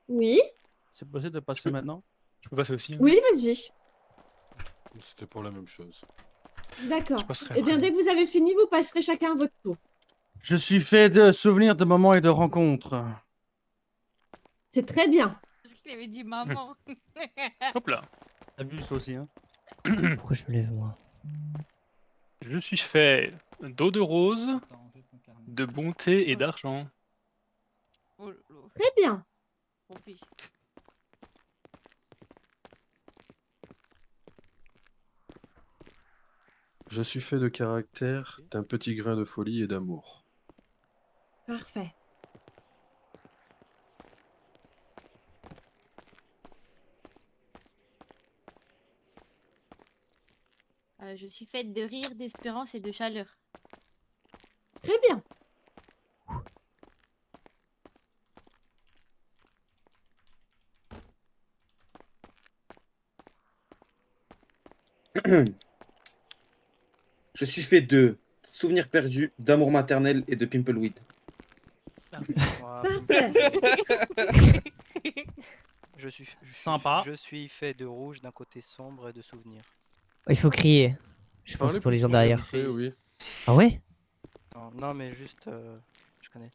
oui, C'est possible de passer maintenant? Je peux passer aussi. Hein. oui, vas-y. C'était pour la même chose. D'accord. Je passerai Eh bien, après. dès que vous avez fini, vous passerez chacun à votre tour. Je suis fait de souvenirs, de moments et de rencontres. C'est très bien. Parce qu'il avait dit maman. Hop là. T'abuses toi aussi, hein? Pourquoi je me lève, moi? Je suis fait d'eau de rose, de bonté et d'argent. Oh, lolo. Très bien. Pompi. Je suis fait de caractère, d'un petit grain de folie et d'amour. Parfait. Je suis faite de rire, d'espérance et de chaleur. Très bien. Je suis fait de souvenirs perdus, d'amour maternel et de pimpleweed. Parfait. Sympa. Je suis fait de rouge d'un côté sombre et de souvenirs. Il faut crier. Je pense Parlez pour les plus gens fort, derrière. vite fait, oui. Ah ouais? Non, mais juste, je connais.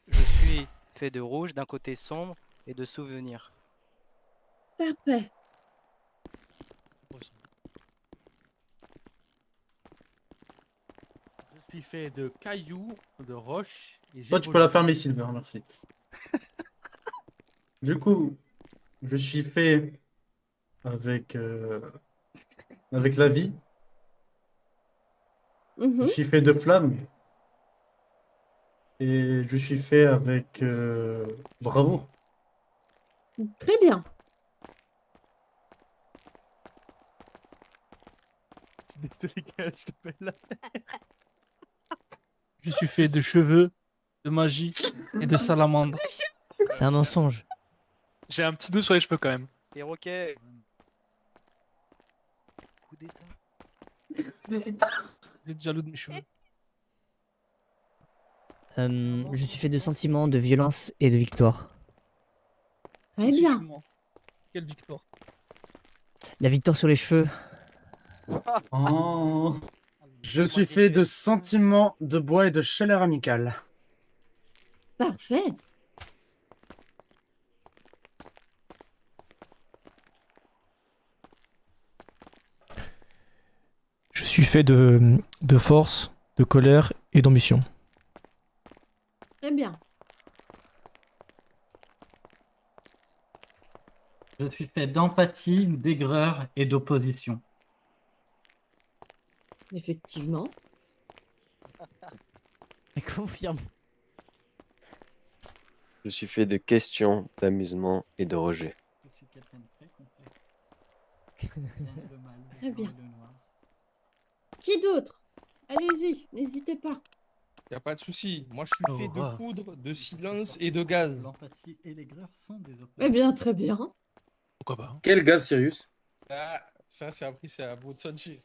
Je suis fait de rouge d'un côté sombre et de souvenirs. Parfait. Je suis fait de cailloux, de roches et Toi, tu peux la fermer, Silver, merci. Du coup, je suis fait avec la vie. Je suis fait de flammes. Et je suis fait avec bravoure. Très bien. Désolé, gars, je te fais la Je suis fait de cheveux, de magie et de salamandre. C'est un mensonge. J'ai un petit doute sur les cheveux quand même. Perroquet. Vous êtes jaloux de mes cheveux. Je suis fait de sentiments, de violence et de victoire. Très bien. Effectivement. Quelle victoire. La victoire sur les cheveux. Oh. Je suis fait de sentiments, de bois et de chaleur amicale. Parfait. Je suis fait de force, de colère et d'ambition. Très bien. Je suis fait d'empathie, d'aigreur et d'opposition. Effectivement. Confirme. Je suis fait de questions, d'amusement et de rejet. Je suis quelqu'un de très complexe. Le mal, le Très blanc bien. et le noir. Qui d'autre? Allez-y, n'hésitez pas. Y a pas de souci. Moi, je suis fait de poudre, de silence et de gaz. L'empathie et l'aigreur sont des oppositions. Eh bien, très bien. Pourquoi pas? Quel gaz, Sirius? Ah, ça, c'est appris, c'est à vous de Sonji.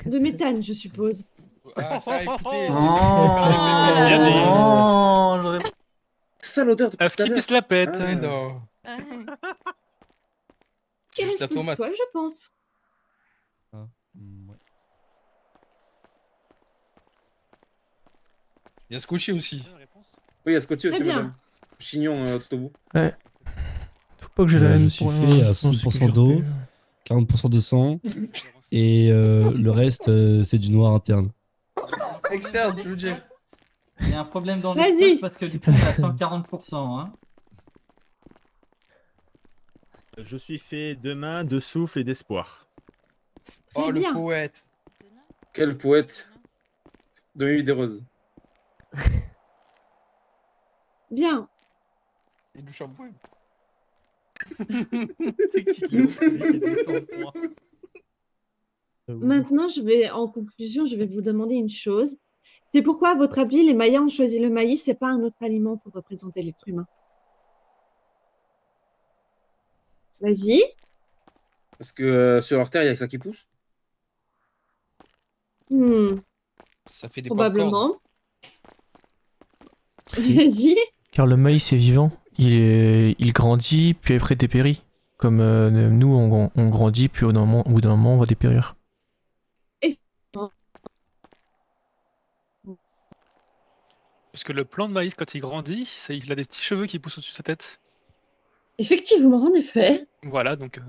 De méthane, je suppose. Ah, ça, écoutez, c'est. Oh, j'aurais- C'est ça l'odeur de Est-ce qu'il se la pète? Ah, non. Qui Juste la reste plus que tomate. toi, je pense. Ah, ouais. Il y a Scotchy aussi. Oui, il y a Scotty aussi, Très bien. madame. Chignon tout au bout. Ouais. Faut pas que j'ai la haine Je suis pour fait un- à je pense que 100% je d'eau, refais. 40% de sang, et le reste, c'est du noir interne. Externe, tu veux dire? Il y a un problème dans le Vas-y. truc parce que du coup, on est à 140%. Hein. Je suis fait de main, de souffle et d'espoir. Oh, le bien. poète. Quel poète. De nuit des roses. Bien. Et du shampoing. C'est qui a oublié des shampoings? Maintenant, en conclusion, je vais vous demander une chose. C'est pourquoi, à votre avis, les Mayas ont choisi le maïs et pas un autre aliment pour représenter l'être humain. Vas-y. Parce que sur leur terre, il y a que ça qui pousse. Ça fait des Probablement. Vas-y. Car le maïs est vivant, il grandit, puis après dépérit. Comme nous, on grandit, puis au bout d'un moment, on va dépérir. Parce que le plant de maïs, quand il grandit, il a des petits cheveux qui poussent au-dessus de sa tête. Effectivement, en effet. Voilà, donc.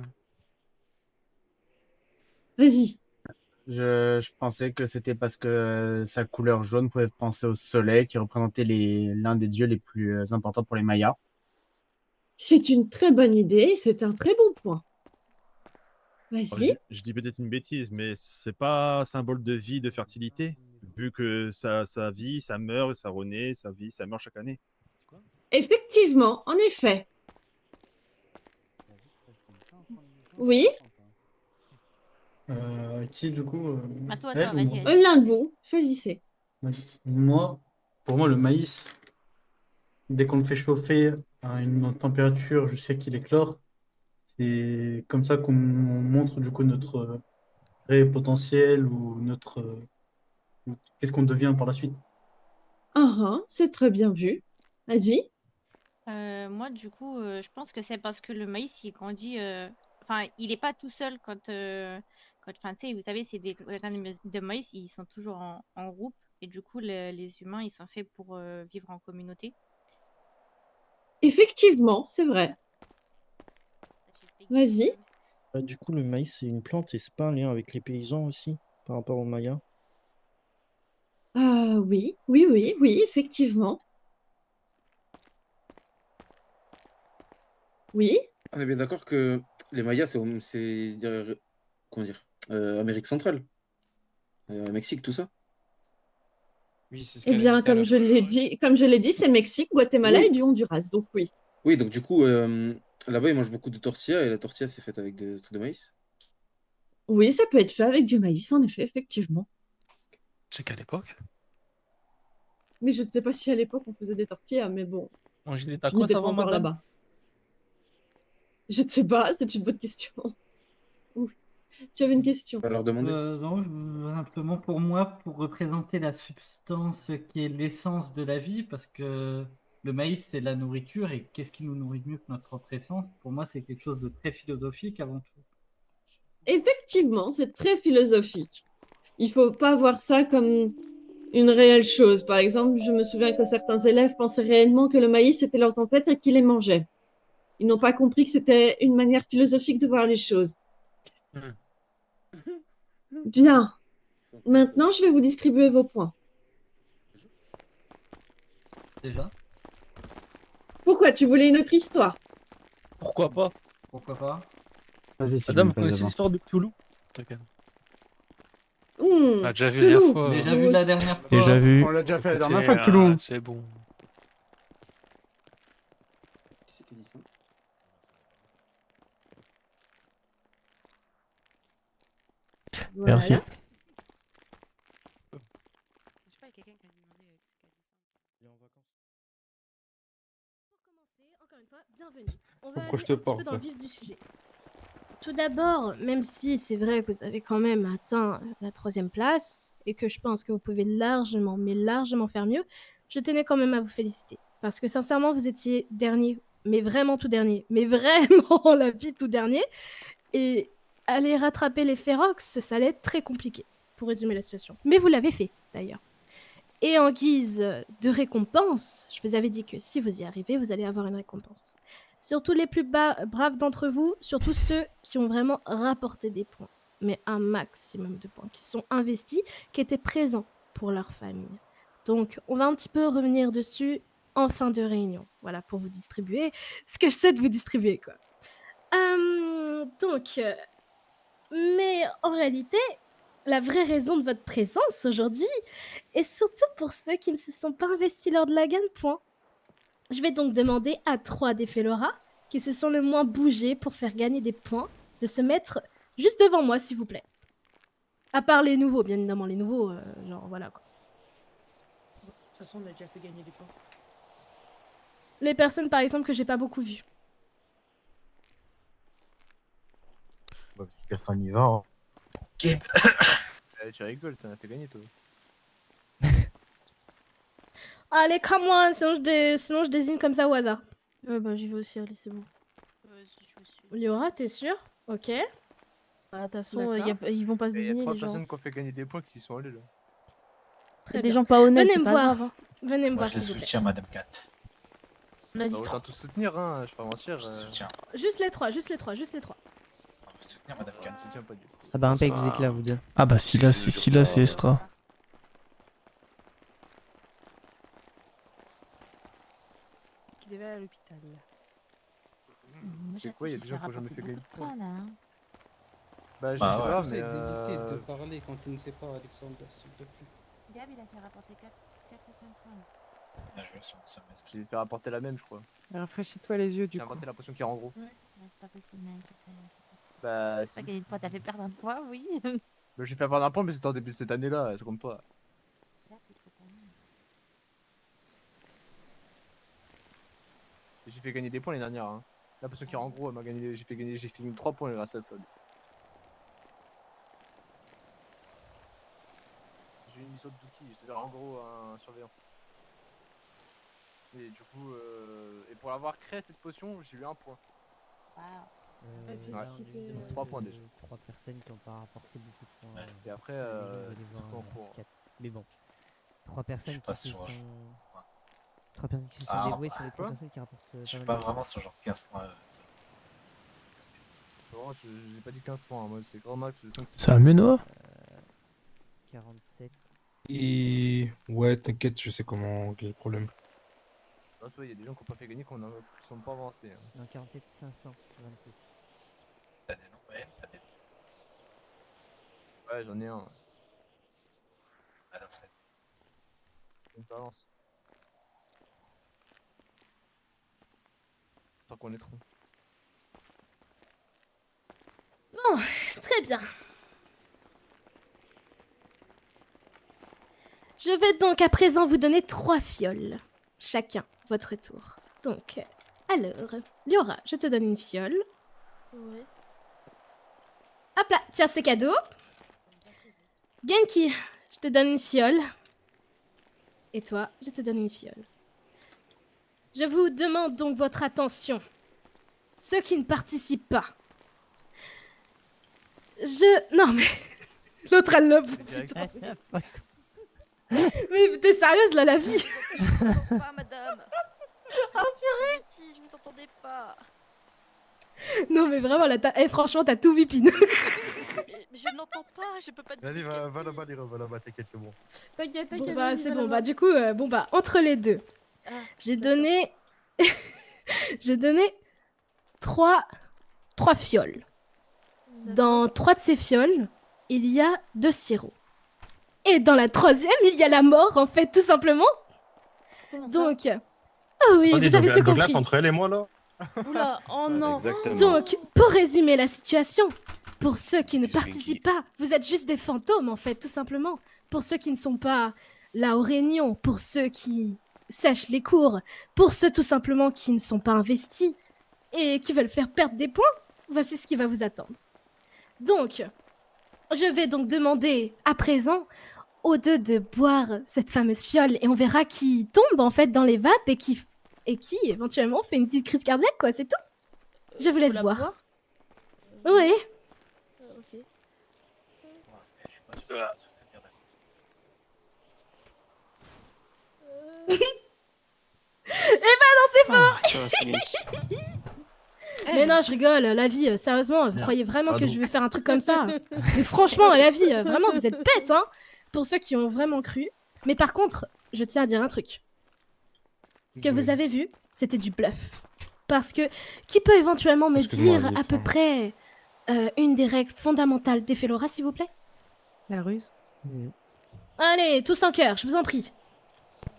Vas-y. Je pensais que c'était parce que sa couleur jaune pouvait penser au soleil qui représentait l'un des dieux les plus importants pour les Mayas. C'est une très bonne idée, c'est un très bon point. Vas-y. Je dis peut-être une bêtise, mais c'est pas symbole de vie, de fertilité, vu que ça vit, ça meurt, ça renaît, ça vit, ça meurt chaque année. Effectivement, en effet. Oui. Qui du coup À toi, elle ou vas-y, moi vas-y. L'un de vous, choisissez. Oui. Pour moi, le maïs, dès qu'on le fait chauffer à une température jusqu'à qu'il éclore, c'est comme ça qu'on montre du coup notre vrai potentiel ou qu'est-ce qu'on devient par la suite. C'est très bien vu. Vas-y. Moi, du coup, je pense que c'est parce que le maïs, il grandit. Enfin, il n'est pas tout seul enfin, tu sais, vous savez, c'est des grains de maïs, ils sont toujours en groupe. Et du coup, les humains, ils sont faits pour vivre en communauté. Effectivement, c'est vrai. Vas-y. Du coup, le maïs, c'est une plante et c'est pas un lien avec les paysans aussi, par rapport aux Mayas. Oui, oui, oui, oui, effectivement. Oui. On est bien d'accord que les Mayas, comment dire, Amérique centrale. Mexique, tout ça. Oui, c'est ce Eh bien, comme je l'ai dit, c'est Mexique, Guatemala Oui. et du Honduras, donc oui. Oui, donc du coup, là-bas, ils mangent beaucoup de tortillas et la tortilla, c'est faite avec des trucs de maïs. Oui, ça peut être fait avec du maïs, en effet, effectivement. C'est qu'à l'époque. Mais je ne sais pas si à l'époque on faisait des tortillas, mais bon. Manger des Je tacos n'étais pas avant, encore madame? là-bas. Je ne sais pas, c'est une bonne question. Oui. Tu avais une question. On va leur demander. Non, simplement pour moi, pour représenter la substance qui est l'essence de la vie, parce que le maïs, c'est la nourriture, et qu'est-ce qui nous nourrit mieux que notre propre essence? Pour moi, c'est quelque chose de très philosophique avant tout. Effectivement, c'est très philosophique. Il faut pas voir ça comme une réelle chose. Par exemple, je me souviens que certains élèves pensaient réellement que le maïs était leurs ancêtres et qu'ils les mangeaient. Ils n'ont pas compris que c'était une manière philosophique de voir les choses. Bien. Maintenant, je vais vous distribuer vos points. Déjà? Pourquoi? Tu voulais une autre histoire? Pourquoi pas? Pourquoi pas? Vas-y, Madame, vous connaissez l'histoire de Cthulhu? On l'a déjà vu la Cthulhu. dernière fois. Déjà vu la dernière fois. Déjà vu. On l'a déjà fait la C'est, dernière fois, Cthulhu. C'est bon. C'était dit ça. Merci. Encore une fois, bienvenue. On va Pourquoi aller je te un petit porte, peu dans le ça vif du sujet. Tout d'abord, même si c'est vrai que vous avez quand même atteint la 3e place et que je pense que vous pouvez largement, mais largement faire mieux, je tenais quand même à vous féliciter. Parce que sincèrement, vous étiez dernier, mais vraiment tout dernier, mais vraiment la vie tout dernier. Et aller rattraper les Ferox, ça allait être très compliqué, pour résumer la situation. Mais vous l'avez fait, d'ailleurs. Et en guise de récompense, je vous avais dit que si vous y arrivez, vous allez avoir une récompense. Surtout les plus braves d'entre vous, surtout ceux qui ont vraiment rapporté des points, mais un maximum de points, qui sont investis, qui étaient présents pour leur famille. Donc, on va un petit peu revenir dessus en fin de réunion, voilà, pour vous distribuer ce que je sais de vous distribuer, quoi. Mais en réalité, la vraie raison de votre présence aujourd'hui est surtout pour ceux qui ne se sont pas investis lors de la gain de points. Je vais donc demander à 3 des Félora qui se sont le moins bougés pour faire gagner des points de se mettre juste devant moi, s'il vous plaît. À part les nouveaux, bien évidemment, les nouveaux, genre voilà quoi. De toute façon, on a déjà fait gagner des points. Les personnes, par exemple, que j'ai pas beaucoup vues. Bah, si personne n'y va. Hein. Tu rigoles, t'en as fait gagner toi. Allez, come on, sinon je désigne comme ça au hasard. Ouais, bah j'y vais aussi, allez, c'est bon. Liora, t'es sûr? Ok. De toute façon, D'accord. ils vont pas se Il y a désigner 3 les gens. personnes qui ont fait gagner des points qui y sont allés là. Très Des bien. gens pas honnêtes, Venez c'est me pas voir. grave. Hein. Venez me Moi, voir, je les s'il vous plaît. soutiens, Madame Cat. On a dit Bah, autant tous soutenir, hein, je vais pas mentir. Je soutiens. Juste les 3, juste les 3, juste les 3. On va soutenir Madame Cat. Je soutiens pas du tout. Ah bah impec, vous êtes là, vous deux. Ah bah si là c'est Estra. Qui devait aller à l'hôpital. C'est quoi, il y a des gens qui ont jamais fait gagner de points. Bah, je sais pas, mais. d'éviter de parler quand tu ne sais pas, Alexandre, s'il te plaît. Gab, il a fait rapporter 4 ou 5 points. Bien joué sur mon semestre. Il fait rapporter la même, je crois. Rafraîchis-toi les yeux, du J'ai coup. inventé la potion qui rend gros. Ouais, c'est pas possible, mais Bah, si. t'as gagné de points, t'as fait perdre un point, oui. Bah, j'ai fait avoir un point, mais c'était en début de cette année-là, ça compte pas. Là, c'est trop pour nous. J'ai fait gagner des points l'année dernière. Hein. La potion qui rend gros, elle m'a gagné, j'ai fait gagner 3 points grâce à ça. J'ai eu une mission d'outil, je devais en gros un surveillant. Et du coup, et pour l'avoir créé cette potion, j'ai eu 1 point. Waouh. Ouais, 3 points déjà. 3 personnes qui n'ont pas rapporté beaucoup de points. Et après, en cours. Mais bon, 3 personnes qui se sont... 3 personnes qui se sont Ah, dévouées sur les 3 quoi personnes qui rapportent... Je suis pas vraiment sur genre 15 points. Vraiment, j'ai pas dit 15 points, moi c'est grand max 5. Ça va mieux Noah 47. Et ouais, t'inquiète, je sais comment régler le problème. Non, tu vois, il y a des gens qui ont pas fait gagner, qui sont pas avancés. Hein. Non, 47, 526. T'as des noms, ouais, t'as des noms. Ouais, j'en ai un. Alors, c'est... Une balance. Tant qu'on est trop. Bon, très bien. Je vais donc à présent vous donner 3 fioles. Chacun, votre tour. Donc, alors, Liora, je te donne une fiole. Ouais. Hop là, tiens, c'est cadeau. Genki, je te donne une fiole. Et toi, je te donne une fiole. Je vous demande donc votre attention. Ceux qui ne participent pas. Non mais... L'autre, elle le... Putain. Mais t'es sérieuse, là, la vie? Pas, madame. Oh, purée. Si, je vous entendais pas. Non mais vraiment, là, franchement, t'as tout vipine. Mais je n'entends pas, je peux pas... Vas-y, va là-bas, Lyra, va là-bas, t'inquiète, c'est bon. T'inquiète, Bon, t'inquiète. bah, vas-y, c'est va bon. là-bas. Bah, du coup, entre les deux, j'ai donné... j'ai donné 3 fioles. Dans 3 de ces fioles, il y a 2 sirops. Et dans la 3e, il y a la mort, en fait, tout simplement. Donc... Oh oui, Attendez, vous avez donc, tout donc là, compris. c'est entre elle et moi, là. Oula, oh non. Donc, pour résumer la situation, pour ceux qui ne participent pas, vous êtes juste des fantômes en fait, tout simplement. Pour ceux qui ne sont pas là aux réunions, pour ceux qui sèchent les cours, pour ceux tout simplement qui ne sont pas investis et qui veulent faire perdre des points, voici ce qui va vous attendre. Donc, je vais donc demander à présent aux deux de boire cette fameuse fiole et on verra qui tombe en fait dans les vapes et qui éventuellement fait une petite crise cardiaque, quoi, c'est tout. Je vous laisse boire. Oui. Ok. Eh ben non, c'est fort. Mais non, je rigole, la vie, sérieusement, vous croyez vraiment que je vais faire un truc comme ça? Mais franchement, la vie, vraiment, vous êtes bêtes, hein, pour ceux qui ont vraiment cru. Mais par contre, je tiens à dire un truc. Ce que vous avez vu, c'était du bluff. Parce que, qui peut éventuellement me dire à peu près une des règles fondamentales des Félora, s'il vous plaît? La ruse. Allez, tous en cœur, je vous en prie.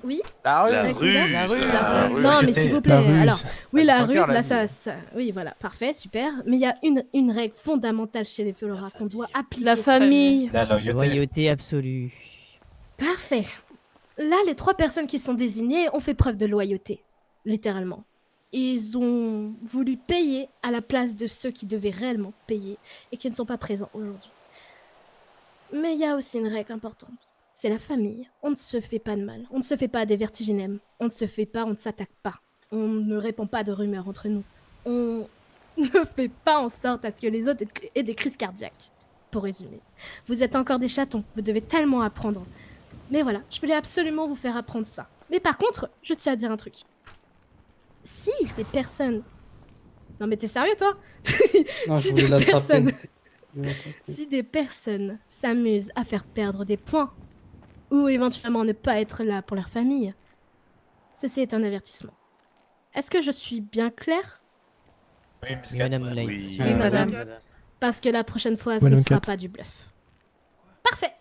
Oui? La Avec ruse. Linda La ruse. Non, mais s'il vous plaît, La ruse. alors... Oui, la Sans ruse, cœur, là, la ça... Oui, voilà, parfait, super. Mais il y a une règle fondamentale chez les Félora qu'on doit appliquer. La famille. La loyauté. Loyauté absolue. Parfait. Là, les 3 personnes qui sont désignées ont fait preuve de loyauté, littéralement. Ils ont voulu payer à la place de ceux qui devaient réellement payer et qui ne sont pas présents aujourd'hui. Mais il y a aussi une règle importante. C'est la famille. On ne se fait pas de mal. On ne se fait pas des vertiginèmes. On ne s'attaque pas. On ne répand pas de rumeurs entre nous. On ne fait pas en sorte à ce que les autres aient des crises cardiaques. Pour résumer. Vous êtes encore des chatons. Vous devez tellement apprendre. Mais voilà, je voulais absolument vous faire apprendre ça. Mais par contre, je tiens à dire un truc. Si des personnes... Non mais t'es sérieux toi? Non, Si je voulais des l'attraper. personnes... Je voulais l'attraper. Si des personnes s'amusent à faire perdre des points, ou éventuellement ne pas être là pour leur famille, ceci est un avertissement. Est-ce que je suis bien claire? Oui, Miss Madame Cat. Light. Oui, Oui, madame. Parce que la prochaine fois, ce ne Madame sera Cat. pas du bluff. Parfait.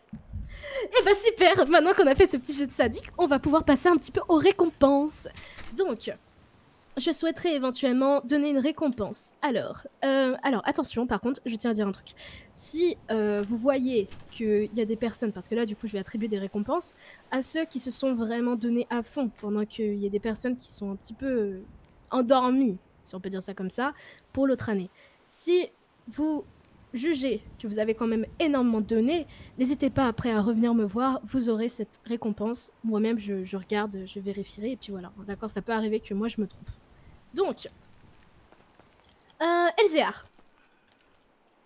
Eh ben super, maintenant qu'on a fait ce petit jeu de sadique, on va pouvoir passer un petit peu aux récompenses. Donc, je souhaiterais éventuellement donner une récompense. Alors, attention, par contre, je tiens à dire un truc. Si vous voyez qu'il y a des personnes, parce que là, du coup, je vais attribuer des récompenses à ceux qui se sont vraiment donnés à fond, pendant qu'il y a des personnes qui sont un petit peu endormies, si on peut dire ça comme ça, pour l'autre année. Si vous jugez que vous avez quand même énormément donné, n'hésitez pas après à revenir me voir, vous aurez cette récompense. Moi-même, je regarde, je vérifierai, et puis voilà. D'accord, ça peut arriver que moi, je me trompe. Donc, Elzéar.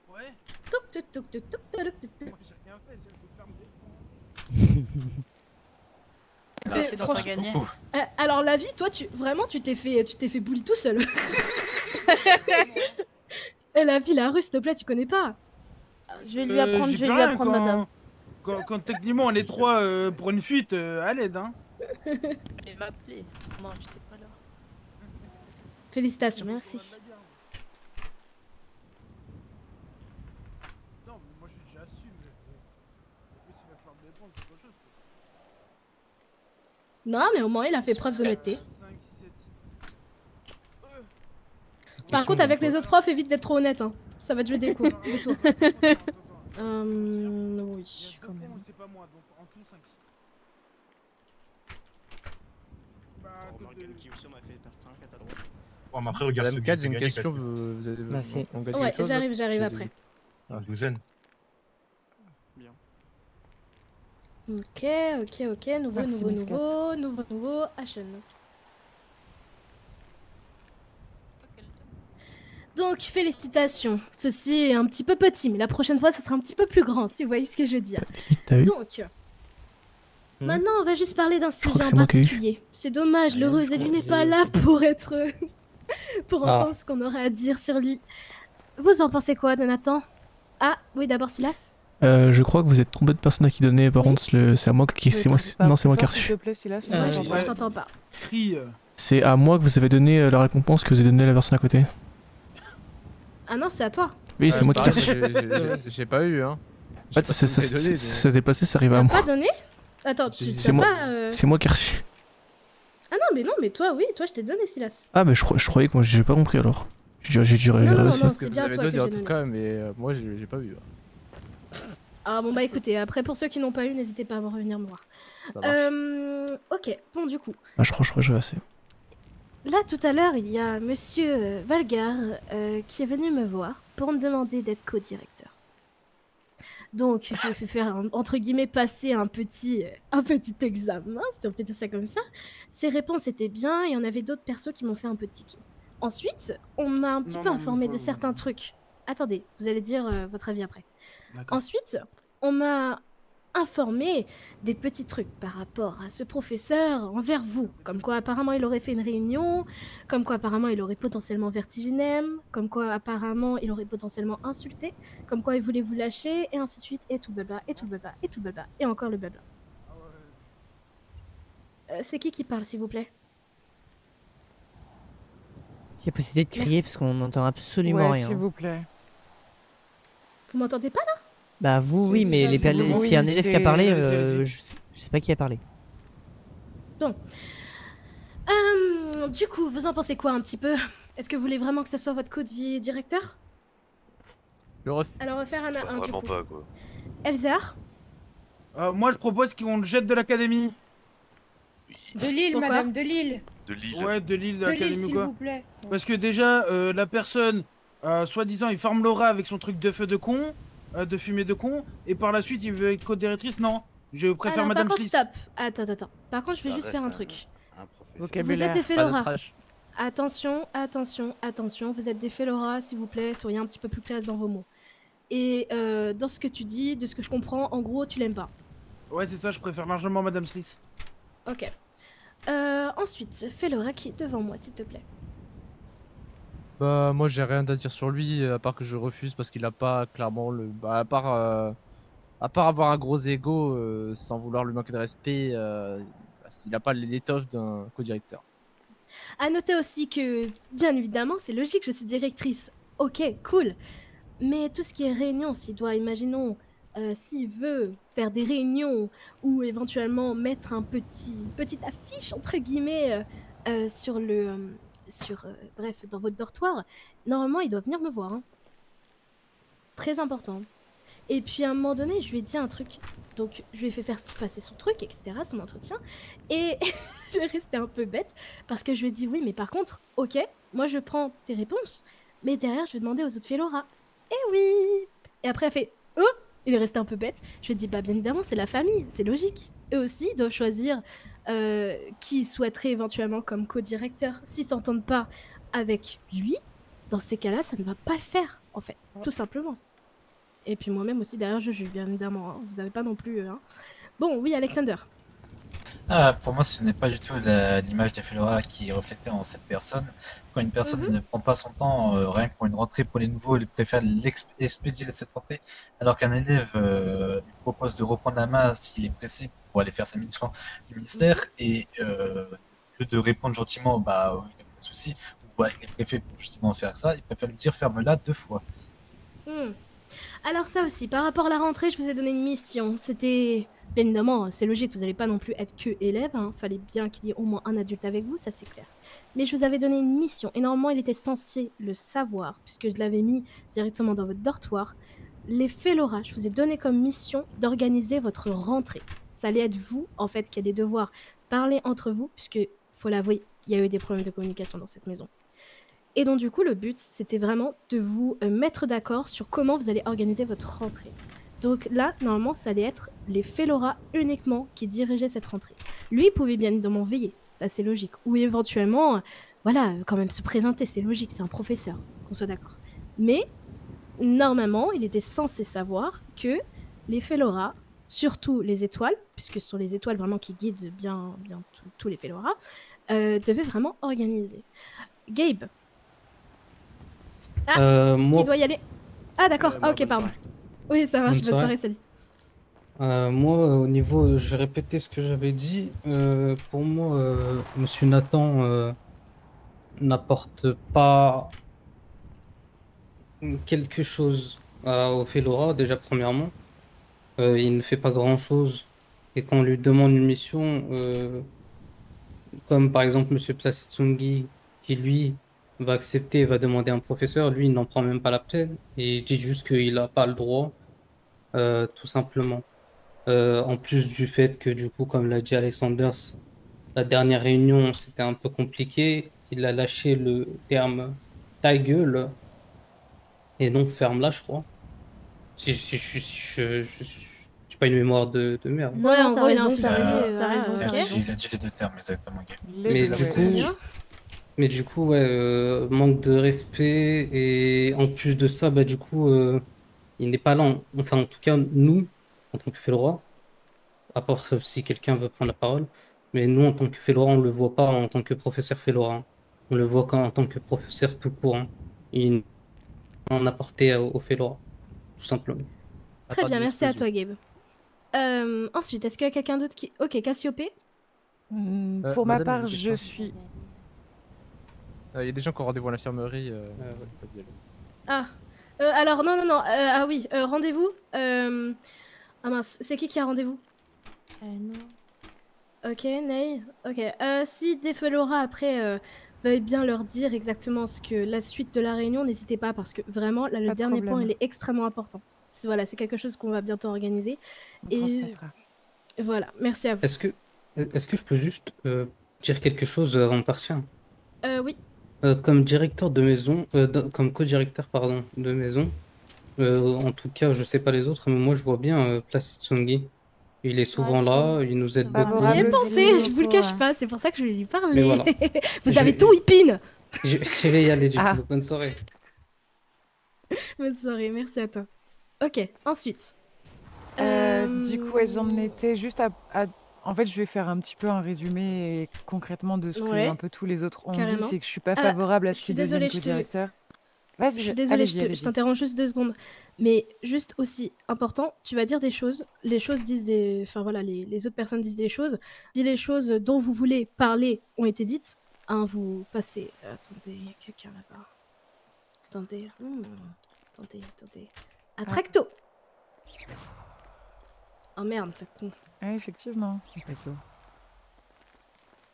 Ouais. Touk, touk, touk, touk, touk, touk, touk, touk. J'ai rien fait, j'ai fait Merci d'avoir gagné. Alors la vie, toi, tu t'es fait bully tout seul. Et la vie, la rue, s'il te plaît, tu connais pas. Je vais lui apprendre, j'y peux rien quand techniquement on est 3 pour une fuite, à l'aide, hein. Il m'a appelé. Non, j'étais pas là. Félicitations. Merci. Non, mais moi j'assume. Après, s'il va faire des dépenses, c'est autre chose. Non, mais au moins, il a fait preuve d'honnêteté. Par contre, avec les autres profs, évite d'être trop honnête, hein. Ça va te jouer des cours. Des tours. Oui, quand même. C'est pas moi, donc en tout 5. Morgan Kiuso m'a fait perdre 5 à ta droite. Bon, mais après, regarde Madame ce 4, que j'ai une j'ai gagné question. parce que- Vous avez Merci. on gagne Ouais, quelque chose, j'arrive là après. Ah, je me gêne. Ok, nouveau, Merci, Miss Cat. nouveau, Ashen. Donc, félicitations. Ceci est un petit peu petit, mais la prochaine fois, ce sera un petit peu plus grand, si vous voyez ce que je veux dire. T'as eu Donc, maintenant, on va juste parler d'un crois sujet que en c'est moi qui ai eu. particulier. C'est dommage, Rien, l'heureux je élu crois n'est que pas j'ai- là pour être... pour Ah. entendre ce qu'on aurait à dire sur lui. Vous en pensez quoi, Jonathan? Ah, oui, d'abord Silas. Je crois que vous êtes trompé de personne à qui donner. Par contre, c'est à moi qui. C'est moi. Non, c'est moi qui ai reçu. Ouais, je t'entends pas. C'est à moi que vous avez donné la récompense que vous avez donnée à la personne à côté. Ah non, c'est à toi. Oui, c'est moi qui pareil, l'ai reçu. J'ai pas eu, hein. En fait, ça s'est déplacé, ça arrive à T'as moi. pas donné? Attends, tu C'est t'as moi, pas... c'est moi qui ai reçu. Ah non, mais toi, oui, toi, je t'ai donné, Silas. Ah, mais je croyais que moi j'ai pas compris alors. J'ai dû non, vérifier. non, Ce que c'est vous bien avez toi donné que en j'ai tout donné. cas, mais moi j'ai pas eu. Ah bon, bah écoutez, après, pour ceux qui n'ont pas eu, n'hésitez pas à revenir me voir. Ça marche. Ok, bon, du coup. Ah, je crois que j'ai assez. Là, tout à l'heure, il y a monsieur Valgar qui est venu me voir pour me demander d'être co-directeur. Donc, je lui ai fait faire, entre guillemets, passer un petit examen, si on peut dire ça comme ça. Ses réponses étaient bien, il y en avait d'autres persos qui m'ont fait un peu tiquer. Ensuite, on m'a un petit peu informé de certains trucs. Attendez, vous allez dire votre avis après. Ensuite, on m'a informé des petits trucs par rapport à ce professeur envers vous. Comme quoi, apparemment, il aurait fait une réunion. Comme quoi, apparemment, il aurait potentiellement vertiginé. Comme quoi, apparemment, il aurait potentiellement insulté. Comme quoi, il voulait vous lâcher. Et ainsi de suite. Et tout blabla, et tout blabla, et tout blabla. Et encore le blabla. C'est qui parle, s'il vous plaît? J'ai possibilité de crier Merci. parce qu'on n'entend absolument rien. S'il vous plaît. Vous m'entendez pas, là? Bah vous oui, mais c'est vous. s'il y a un Oui, élève qui a c'est- parlé, vas-y. je sais pas qui a parlé. Bon. Du coup, vous en pensez quoi un petit peu? Est-ce que vous voulez vraiment que ça soit votre co-directeur? Alors, on va faire un à un, du coup. Vraiment pas, quoi. Elzar? Moi, je propose qu'on le jette de l'académie. De Lille, Pourquoi madame, de Lille. De Lille. Ouais, de l'île de De Lille, l'académie ou s'il quoi. vous plaît. Parce que déjà, la personne, soi-disant, il forme Laura avec son truc de feu de con, de fumée de con, et par la suite, il veut être co-directrice. Non, je préfère Alors, Madame par contre, Sliss. stop. Attends. Par contre, je vais Ça juste faire un reste truc. Vous Vocabulaire. êtes des Pas de Félora. trash. Attention. Vous êtes des Félora, s'il vous plaît. Soyez un petit peu plus classe dans vos mots. Et dans ce que tu dis, de ce que je comprends, en gros, tu l'aimes pas. Ouais, c'est ça, je préfère largement Madame Sliss. Ok. Ensuite, Félora qui est devant moi, s'il te plaît. Bah moi j'ai rien à dire sur lui à part que je refuse parce qu'il a pas clairement le bah, à part avoir un gros ego sans vouloir lui manquer de respect il a pas l'étoffe d'un co-directeur. À noter aussi que, bien évidemment, c'est logique, je suis directrice. Ok, cool. Mais tout ce qui est réunion, s'il doit, imaginons, s'il veut faire des réunions ou éventuellement mettre une petite affiche, entre guillemets, bref, dans votre dortoir, normalement, il doit venir me voir. Hein. Très important. Et puis, à un moment donné, je lui ai dit un truc. Donc, je lui ai fait faire passer son truc, etc., son entretien. Et je vais rester un peu bête parce que je lui ai dit oui, mais par contre, ok, moi je prends tes réponses, mais derrière, je vais demander aux autres Félora. Eh oui. Et après, elle fait oh, il est resté un peu bête. Je lui ai dit bah, bien évidemment, c'est la famille, c'est logique. Eux aussi doivent choisir qui souhaiterait éventuellement comme co-directeur. S'ils s'entendent pas avec lui, dans ces cas-là, ça ne va pas le faire, en fait, tout simplement. Et puis moi-même aussi, derrière, je juge, bien évidemment. Hein. Vous n'avez pas non plus... Hein. Bon, oui, Alexander. Ah, pour moi, ce n'est pas du tout l'image des Félora qui est reflétée en cette personne. Quand une personne ne prend pas son temps, rien que pour une rentrée pour les nouveaux, il préfère expédier cette rentrée, alors qu'un élève lui propose de reprendre la main s'il est pressé pour aller faire sa mission du ministère, et au lieu de répondre gentiment, bah, il n'y a pas de souci, ou avec les préfets pour justement faire ça, il préfère lui dire ferme-la 2 fois. Alors ça aussi, par rapport à la rentrée, je vous ai donné une mission. C'était... Bien évidemment, c'est logique, vous n'allez pas non plus être que élève. Hein. Fallait bien qu'il y ait au moins un adulte avec vous, ça c'est clair. Mais je vous avais donné une mission. Et normalement, il était censé le savoir, puisque je l'avais mis directement dans votre dortoir. Les Félora, je vous ai donné comme mission d'organiser votre rentrée. Ça allait être vous, en fait, qui allez devoir parler entre vous, puisque, faut l'avouer, il y a eu des problèmes de communication dans cette maison. Et donc du coup, le but, c'était vraiment de vous mettre d'accord sur comment vous allez organiser votre rentrée. Donc là, normalement, ça allait être les Félora uniquement qui dirigeaient cette rentrée. Lui, il pouvait bien évidemment veiller, ça c'est logique. Ou éventuellement, voilà, quand même se présenter, c'est logique, c'est un professeur, qu'on soit d'accord. Mais normalement, il était censé savoir que les Félora, surtout les étoiles, puisque ce sont les étoiles vraiment qui guident bien tous les Félora, devaient vraiment organiser. Gabe. Moi... Qui doit y aller. Ah d'accord, ah, ok, pardon. Oui, ça marche, bonne soirée, salut. Moi, au niveau, je vais répéter ce que j'avais dit. Pour moi, Monsieur Nathan n'apporte pas quelque chose au Félora, déjà premièrement. Il ne fait pas grand-chose. Et quand on lui demande une mission, comme par exemple Monsieur Plasitsungi, qui lui va accepter et va demander un professeur, lui il n'en prend même pas la peine. Et il dit juste qu'il n'a pas le droit, tout simplement. En plus du fait que du coup, comme l'a dit Alexanders, la dernière réunion c'était un peu compliqué. Il a lâché le terme ta gueule et non ferme-la, je crois. Si j'ai pas une mémoire de merde. Ouais, en gros, il a raison, insulté. t'as raison, Ok. Il a dit les deux termes exactement. Mais du coup, ouais, manque de respect et en plus de ça, bah du coup, il n'est pas là. Enfin, en tout cas, nous, en tant que Félora, à part sauf si quelqu'un veut prendre la parole, mais nous, en tant que Félora, on le voit pas en tant que professeur Félora. Hein. On le voit qu'en tant que professeur tout court. Hein. Il en apportait au Félora, tout simplement. Très bien, merci à toi, Gabe. Ensuite, est-ce qu'il y a quelqu'un d'autre qui... Ok, Cassiopée. Pour ma madame, part, il y a une je question. suis... Il y a des gens qui ont rendez-vous à l'infirmerie. Pas d'y aller. Ah, alors non, ah oui, rendez-vous. Ah mince, c'est qui a rendez-vous? Non. Ok, Ney. Ok, si des Félora après veuillent bien leur dire exactement ce que la suite de la réunion, n'hésitez pas parce que vraiment, là, le Pas de dernier point, problème. il est extrêmement important. Voilà, c'est quelque chose qu'on va bientôt organiser. On Et transmettra. voilà, merci à vous. Est-ce que je peux juste dire quelque chose avant de partir? Oui. Comme directeur de maison, comme co-directeur pardon de maison, en tout cas, je sais pas les autres, mais moi je vois bien Placid Songi. Il est souvent là, il nous aide beaucoup. J'y ai pensé, je vous le cache pas, c'est pour ça que je vais lui parler. Mais voilà. Vous avez tout, Ipin. Je vais y aller du Ah. coup. Bonne soirée. Bonne soirée, merci à toi. Ok, ensuite. Du coup, j'en étais juste En fait, je vais faire un petit peu un résumé concrètement de ce que Ouais, un peu tous les autres ont dit. carrément. C'est que je suis pas favorable à ce Je suis qu'il devienne désolée, co-directeur. Je Vas-y, suis désolée, allez-y, je allez-y. t'interromps juste 2 secondes. Mais juste aussi important, tu vas dire des choses, les choses disent des... Enfin voilà, les autres personnes disent des choses. Si les choses dont vous voulez parler ont été dites, hein, vous passez... Attendez, il y a quelqu'un là-bas. Attendez. Attendez. Attracto. Oh merde, pas con. Ouais, effectivement.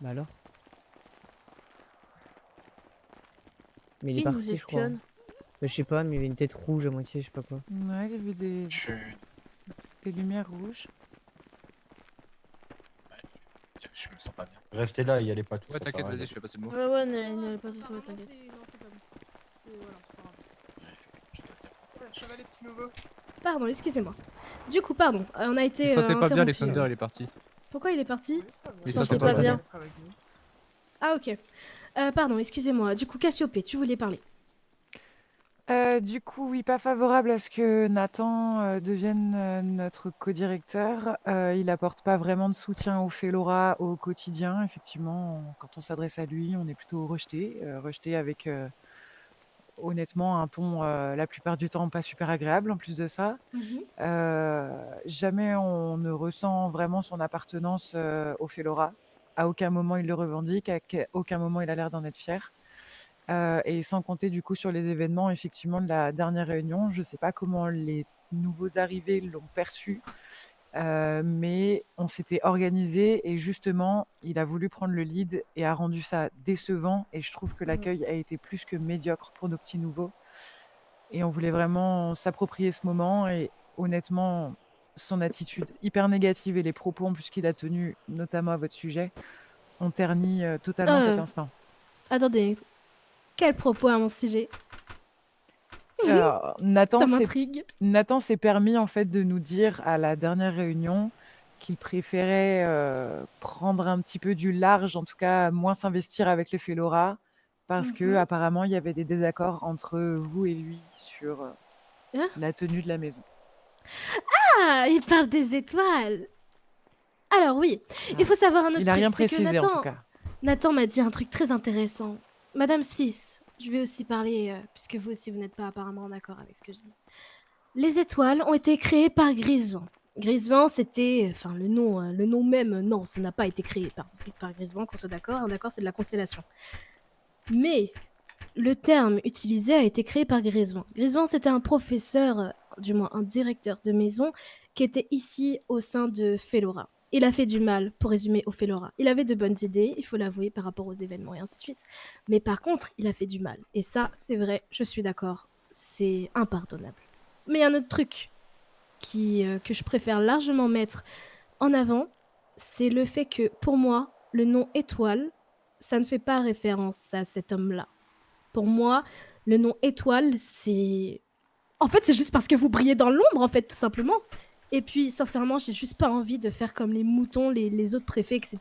Bah alors? Mais il est Qui nous parti, je crois. espionne? Bah, je sais pas, mais il avait une tête rouge à moitié, je sais pas quoi. Ouais, j'ai vu des lumières rouges. Je me sens pas bien. Restez là, y allez pas tous. Ouais, ça t'inquiète, sert à vas-y, rien. je fais passer le mot. Ouais, n'allez pas tout seul, t'inquiète. Chevalet, petit nouveau. Pardon, excusez-moi. Du coup, pardon, on a été Il sentait pas bien, interrompu, Alexander, il est parti. Pourquoi il est parti? Mais Je ça, c'est sentais pas bien. Ah ok. Pardon, excusez-moi. Du coup, Cassiopée, tu voulais parler. Du coup, oui, pas favorable à ce que Nathan devienne notre co-directeur. Il apporte pas vraiment de soutien au Félora au quotidien. Effectivement, quand on s'adresse à lui, on est plutôt rejeté. Rejeté avec, honnêtement, un ton la plupart du temps pas super agréable en plus de ça. Jamais on ne ressent vraiment son appartenance au Félora. À aucun moment il le revendique, à aucun moment il a l'air d'en être fier. Et sans compter du coup sur les événements effectivement de la dernière réunion, je ne sais pas comment les nouveaux arrivés l'ont perçu, mais on s'était organisé et justement il a voulu prendre le lead et a rendu ça décevant et je trouve que l'accueil a été plus que médiocre pour nos petits nouveaux et on voulait vraiment s'approprier ce moment et honnêtement son attitude hyper négative et les propos en plus qu'il a tenus notamment à votre sujet ont terni totalement cet instant. Attendez. Quel propos à mon sujet. Alors, Ça m'intrigue. Nathan s'est permis en fait de nous dire à la dernière réunion qu'il préférait prendre un petit peu du large, en tout cas moins s'investir avec les Félora, parce que apparemment il y avait des désaccords entre vous et lui sur la tenue de la maison. Ah, il parle des étoiles. Alors oui, il faut savoir un autre Il a truc. rien c'est que précisé en tout cas. Nathan m'a dit un truc très intéressant. Madame Smith, je vais aussi parler, puisque vous aussi vous n'êtes pas apparemment en accord avec ce que je dis. Les étoiles ont été créées par Grisevent. Grisevent, c'était, enfin le nom même, non, ça n'a pas été créé par Grisevent, qu'on soit d'accord. Un accord, c'est de la constellation. Mais le terme utilisé a été créé par Grisevent. Grisevent, c'était un professeur, du moins un directeur de maison, qui était ici au sein de Félora. Il a fait du mal, pour résumer, au Félora. Il avait de bonnes idées, il faut l'avouer, par rapport aux événements et ainsi de suite. Mais par contre, il a fait du mal. Et ça, c'est vrai, je suis d'accord, c'est impardonnable. Mais il y a un autre truc que je préfère largement mettre en avant, c'est le fait que, pour moi, le nom Étoile, ça ne fait pas référence à cet homme-là. Pour moi, le nom Étoile, c'est... En fait, c'est juste parce que vous brillez dans l'ombre, en fait, tout simplement. Et puis, sincèrement, j'ai juste pas envie de faire comme les moutons, les autres préfets, etc.,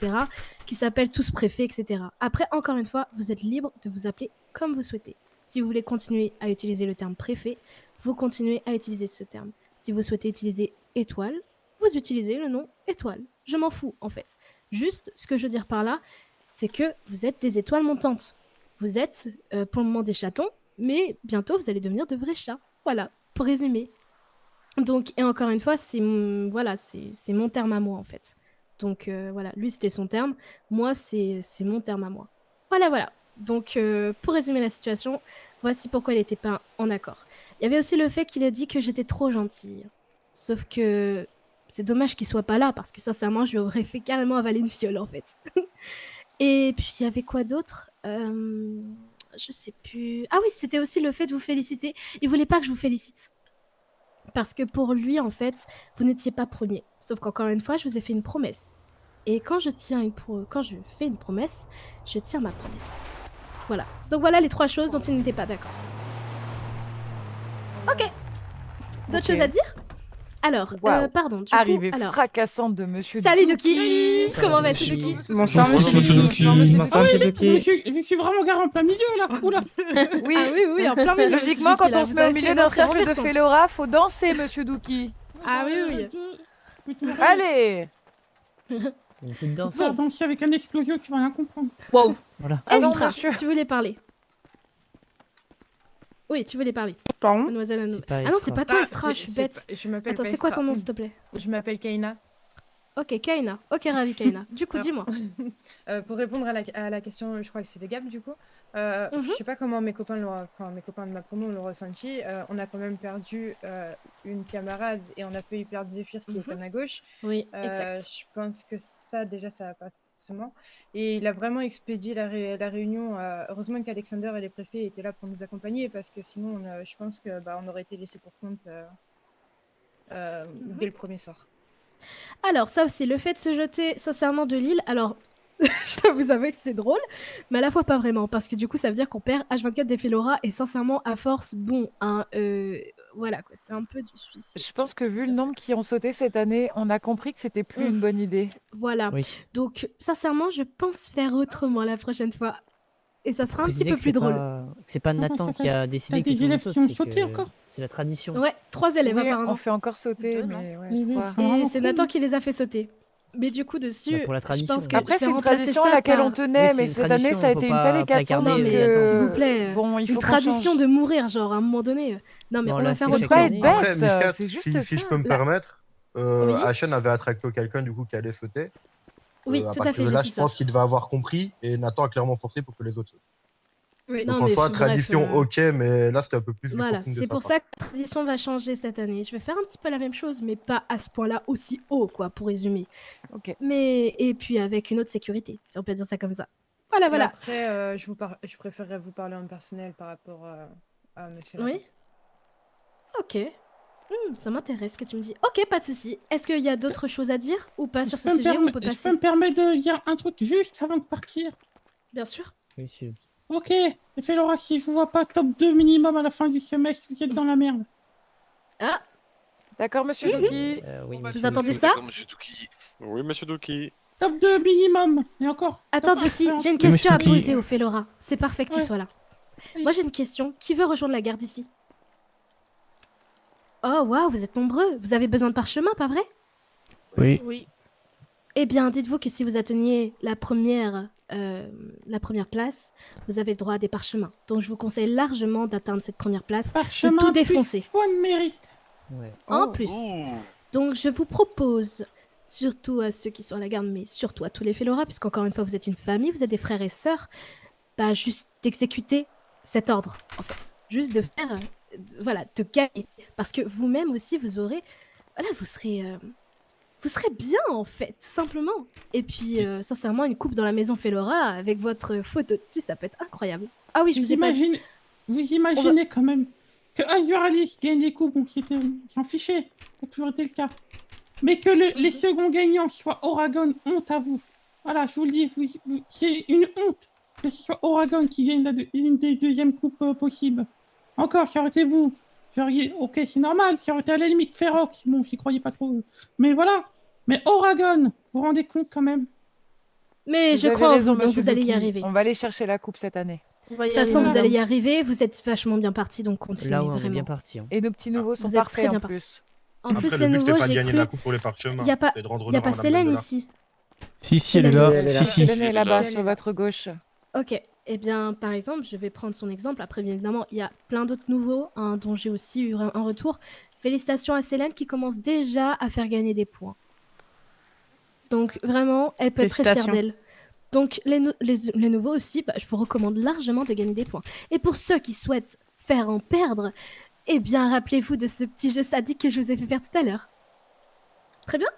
qui s'appellent tous préfets, etc. Après, encore une fois, vous êtes libre de vous appeler comme vous souhaitez. Si vous voulez continuer à utiliser le terme préfet, vous continuez à utiliser ce terme. Si vous souhaitez utiliser étoile, vous utilisez le nom étoile. Je m'en fous, en fait. Juste, ce que je veux dire par là, c'est que vous êtes des étoiles montantes. Vous êtes, pour le moment, des chatons, mais bientôt, vous allez devenir de vrais chats. Voilà, pour résumer. Donc, et encore une fois, c'est mon terme à moi, en fait. Donc, voilà, lui, c'était son terme. Moi, c'est mon terme à moi. Voilà. Donc, pour résumer la situation, voici pourquoi il n'était pas en accord. Il y avait aussi le fait qu'il ait dit que j'étais trop gentille. Sauf que c'est dommage qu'il soit pas là, parce que sincèrement, je lui aurais fait carrément avaler une fiole, en fait. Et puis, il y avait quoi d'autre je sais plus... Ah oui, c'était aussi le fait de vous féliciter. Il voulait pas que je vous félicite. Parce que pour lui, en fait, vous n'étiez pas premier. Sauf qu'encore une fois, je vous ai fait une promesse. Et quand je fais une promesse, je tiens ma promesse. Voilà. Donc voilà les 3 choses dont il n'était pas d'accord. Ok. D'autres choses à dire? Alors, Waouh. pardon. Arrivée fracassante de Monsieur Salut Douki. Douki. Comment vas-tu, Douki? Bonsoir, monsieur Douki. Bonsoir, monsieur Douki. Je suis vraiment garé en plein milieu là. Oula. Oui, oui, en plein milieu. Logiquement, quand on se met au milieu d'un cercle de Félora, faut danser, Monsieur Douki. Ah oui. Allez. Une petite danse. Va danser avec un explosion, tu vas rien comprendre. Wow. Voilà. Ah non, Estra, monsieur. tu voulais parler? Oui, tu voulais parler. Pardon? Mademoiselle Anou. C'est pas Ah non, c'est Estra. pas toi, Estra, je suis bête. Je m'appelle Attends, pas c'est quoi Estra. ton nom, s'il te plaît? Je m'appelle Kaina. Ok, Kaina. Ok, ravi, Kaina. Du coup, dis-moi. Pour répondre à la question, je crois que c'est de Gab, du coup. Je sais pas comment mes copains de ma promo l'ont ressenti. On a quand même perdu une camarade et on a failli perdre Zephyr qui est à ma gauche. Oui, exact. Je pense que ça, déjà, ça va pas forcément. Et il a vraiment expédié la réunion. Heureusement qu'Alexander et les préfets étaient là pour nous accompagner parce que sinon, je pense que on aurait été laissés pour compte dès le premier soir. Alors, ça aussi, le fait de se jeter sincèrement de l'île, alors, je dois vous avouer que c'est drôle, mais à la fois pas vraiment, parce que du coup, ça veut dire qu'on perd H24 des Félora, et sincèrement, à force, voilà, quoi, c'est un peu du suicide. Je pense que vu le nombre qui ont sauté cette année, on a compris que c'était plus une bonne idée. Voilà. Oui. Donc, sincèrement, je pense faire autrement la prochaine fois. Et ça sera un petit Préciser peu que plus drôle. C'est pas Nathan qui a décidé que des tout le monde élèves saute, qui ont c'est sauté que encore c'est la tradition. Ouais, 3 élèves Oui, apparemment. on fait encore sauter, mais ouais, Oui, trois. c'est vraiment Et c'est cool. Nathan qui les a fait sauter. Mais du coup, dessus, Bah, pour la je tradition. pense que Après, je vais c'est une remplacer tradition ça à laquelle par- on tenait, Oui, mais c'est cette une année, ça a tradition, été faut une pas telle hécatombe placarder, Non, mais attends. s'il vous plaît, Bon, il faut une qu'on tradition change. de mourir, genre à un moment donné. Non, mais Bon, on on va l'a faire fait autre chaque chose. année. bête, Après, Miskat, c'est juste si je ça. peux me Là. permettre, Oui. Ashen avait attracté quelqu'un du coup qui allait sauter. Oui, À tout à partir fait, de j'ai là, su je ça. pense qu'il devait avoir compris et Nathan a clairement forcé pour que les autres sautent. Oui, Donc non, en mais soi, bref, tradition, ok, mais là c'était un peu plus du voilà, forcing de c'est sa pour part. ça que la tradition va changer cette année. Je vais faire un petit peu la même chose, mais pas à ce point-là aussi haut, quoi, pour résumer. Ok. Mais et puis avec une autre sécurité, si on peut dire ça comme ça. Voilà, Et voilà. après, je préférerais vous parler en personnel par rapport à monsieur. Oui. Ok. Ça m'intéresse ce que tu me dis. Ok, pas de souci. Est-ce qu'il y a d'autres choses à dire ou pas sur ce sujet? On peut Je passer. peux me permettre de dire un truc juste avant de partir. Bien sûr. Oui, Ok, et Felora, si je vous vois pas top 2 minimum à la fin du semestre, vous êtes dans la merde. Ah, D'accord, monsieur Douki. Oui, vous attendez ça? Oui, monsieur Douki. Top 2 minimum, et encore. Attends, top Douki, un, j'ai une Oui, monsieur question à Douki. poser au Felora. C'est parfait que tu Ouais. sois là. Oui. Moi, j'ai une question. Qui veut rejoindre la garde ici? Oh, waouh, vous êtes nombreux. Vous avez besoin de parchemin, pas vrai? Oui. Oui. Eh bien, dites-vous que si vous atteignez la première place, vous avez le droit à des parchemins. Donc, je vous conseille largement d'atteindre cette première place, Parchemin de tout plus défoncer. point de mérite. Ouais. En Oh. plus. Donc, je vous propose, surtout à ceux qui sont à la garde, mais surtout à tous les Felora, puisqu'encore une fois, vous êtes une famille, vous êtes des frères et sœurs, bah, juste d'exécuter cet ordre, en fait. Juste de faire, voilà, de gagner. Parce que vous-même aussi, vous aurez, voilà, vous serez bien, en fait, simplement. Et puis, sincèrement, une coupe dans la maison Felora, avec votre photo dessus, ça peut être incroyable. Ah oui, je vous ai pas dit. Vous imaginez quand même que Azuralis gagne des coups, bon, s'en fichait, ça a toujours été le cas. Mais que les seconds gagnants soient Oragon, honte à vous. Voilà, je vous le dis, c'est une honte que ce soit Oragon qui gagne une des deuxièmes coupes possibles. Encore, ça aurait été vous. Ok, c'est normal, ça aurait été à la limite Ferox, bon, j'y croyais pas trop. Mais voilà, mais Oragon, vous vous rendez compte quand même. Mais Vous je avez crois en raison, vous, donc monsieur vous allez y Douki. arriver. On va aller chercher la coupe cette année. De toute façon, vous allez y arriver, vous êtes vachement bien partis, donc continuez Là, ouais, on est vraiment. bien parti. Hein. Et nos petits nouveaux sont Vous êtes parfaits très bien en partis. plus. En Après, plus, le les but, c'était nouveaux, pas de j'ai gagner cru... la coupe pour les parchemins. Il n'y a pas, c'est de rendre y a honneur à pas Madame Célène Bendela. ici. Si, elle est là. Elle est là. Si. Hélène est là-bas, sur votre gauche. Ok, eh bien, par exemple, je vais prendre son exemple. Après, bien évidemment, il y a plein d'autres nouveaux hein, dont j'ai aussi eu un retour. Félicitations à Célène qui commence déjà à faire gagner des points. Donc, vraiment, elle peut être très fière Félicitations. d'elle. Donc, les nouveaux aussi, bah, je vous recommande largement de gagner des points. Et pour ceux qui souhaitent faire en perdre, eh bien, rappelez-vous de ce petit jeu sadique que je vous ai fait faire tout à l'heure. Très bien.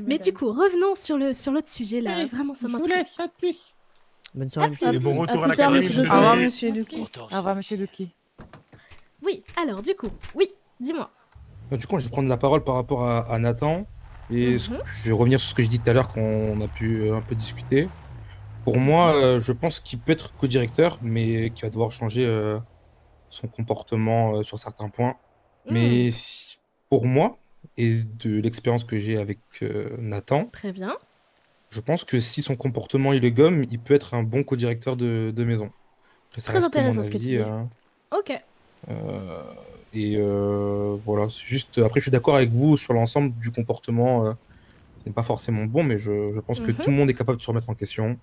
Mais du coup, revenons sur l'autre sujet là. Allez, Vraiment, ça je vous m'intrigue. laisse, à plus. Bonne soirée, monsieur. Et bon retour à plus tard, l'académie, monsieur monsieur Douki. Au revoir, Douki. monsieur Douki. Au revoir, monsieur Douki. Oui, alors du coup, oui, dis-moi. Du coup, je vais prendre la parole par rapport à Nathan. Et je vais revenir sur ce que j'ai dit tout à l'heure quand on a pu un peu discuter. Pour moi, je pense qu'il peut être co-directeur, mais qu'il va devoir changer son comportement sur certains points. Mais pour moi, et de l'expérience que j'ai avec Nathan, Très bien. je pense que si son comportement il est gomme, il peut être un bon co-directeur de maison. C'est Ça très reste que mon intéressant ce que tu avis, dis. Ok. Voilà, c'est juste. Après, je suis d'accord avec vous sur l'ensemble du comportement. Ce n'est pas forcément bon, mais je pense que tout le monde est capable de se remettre en question.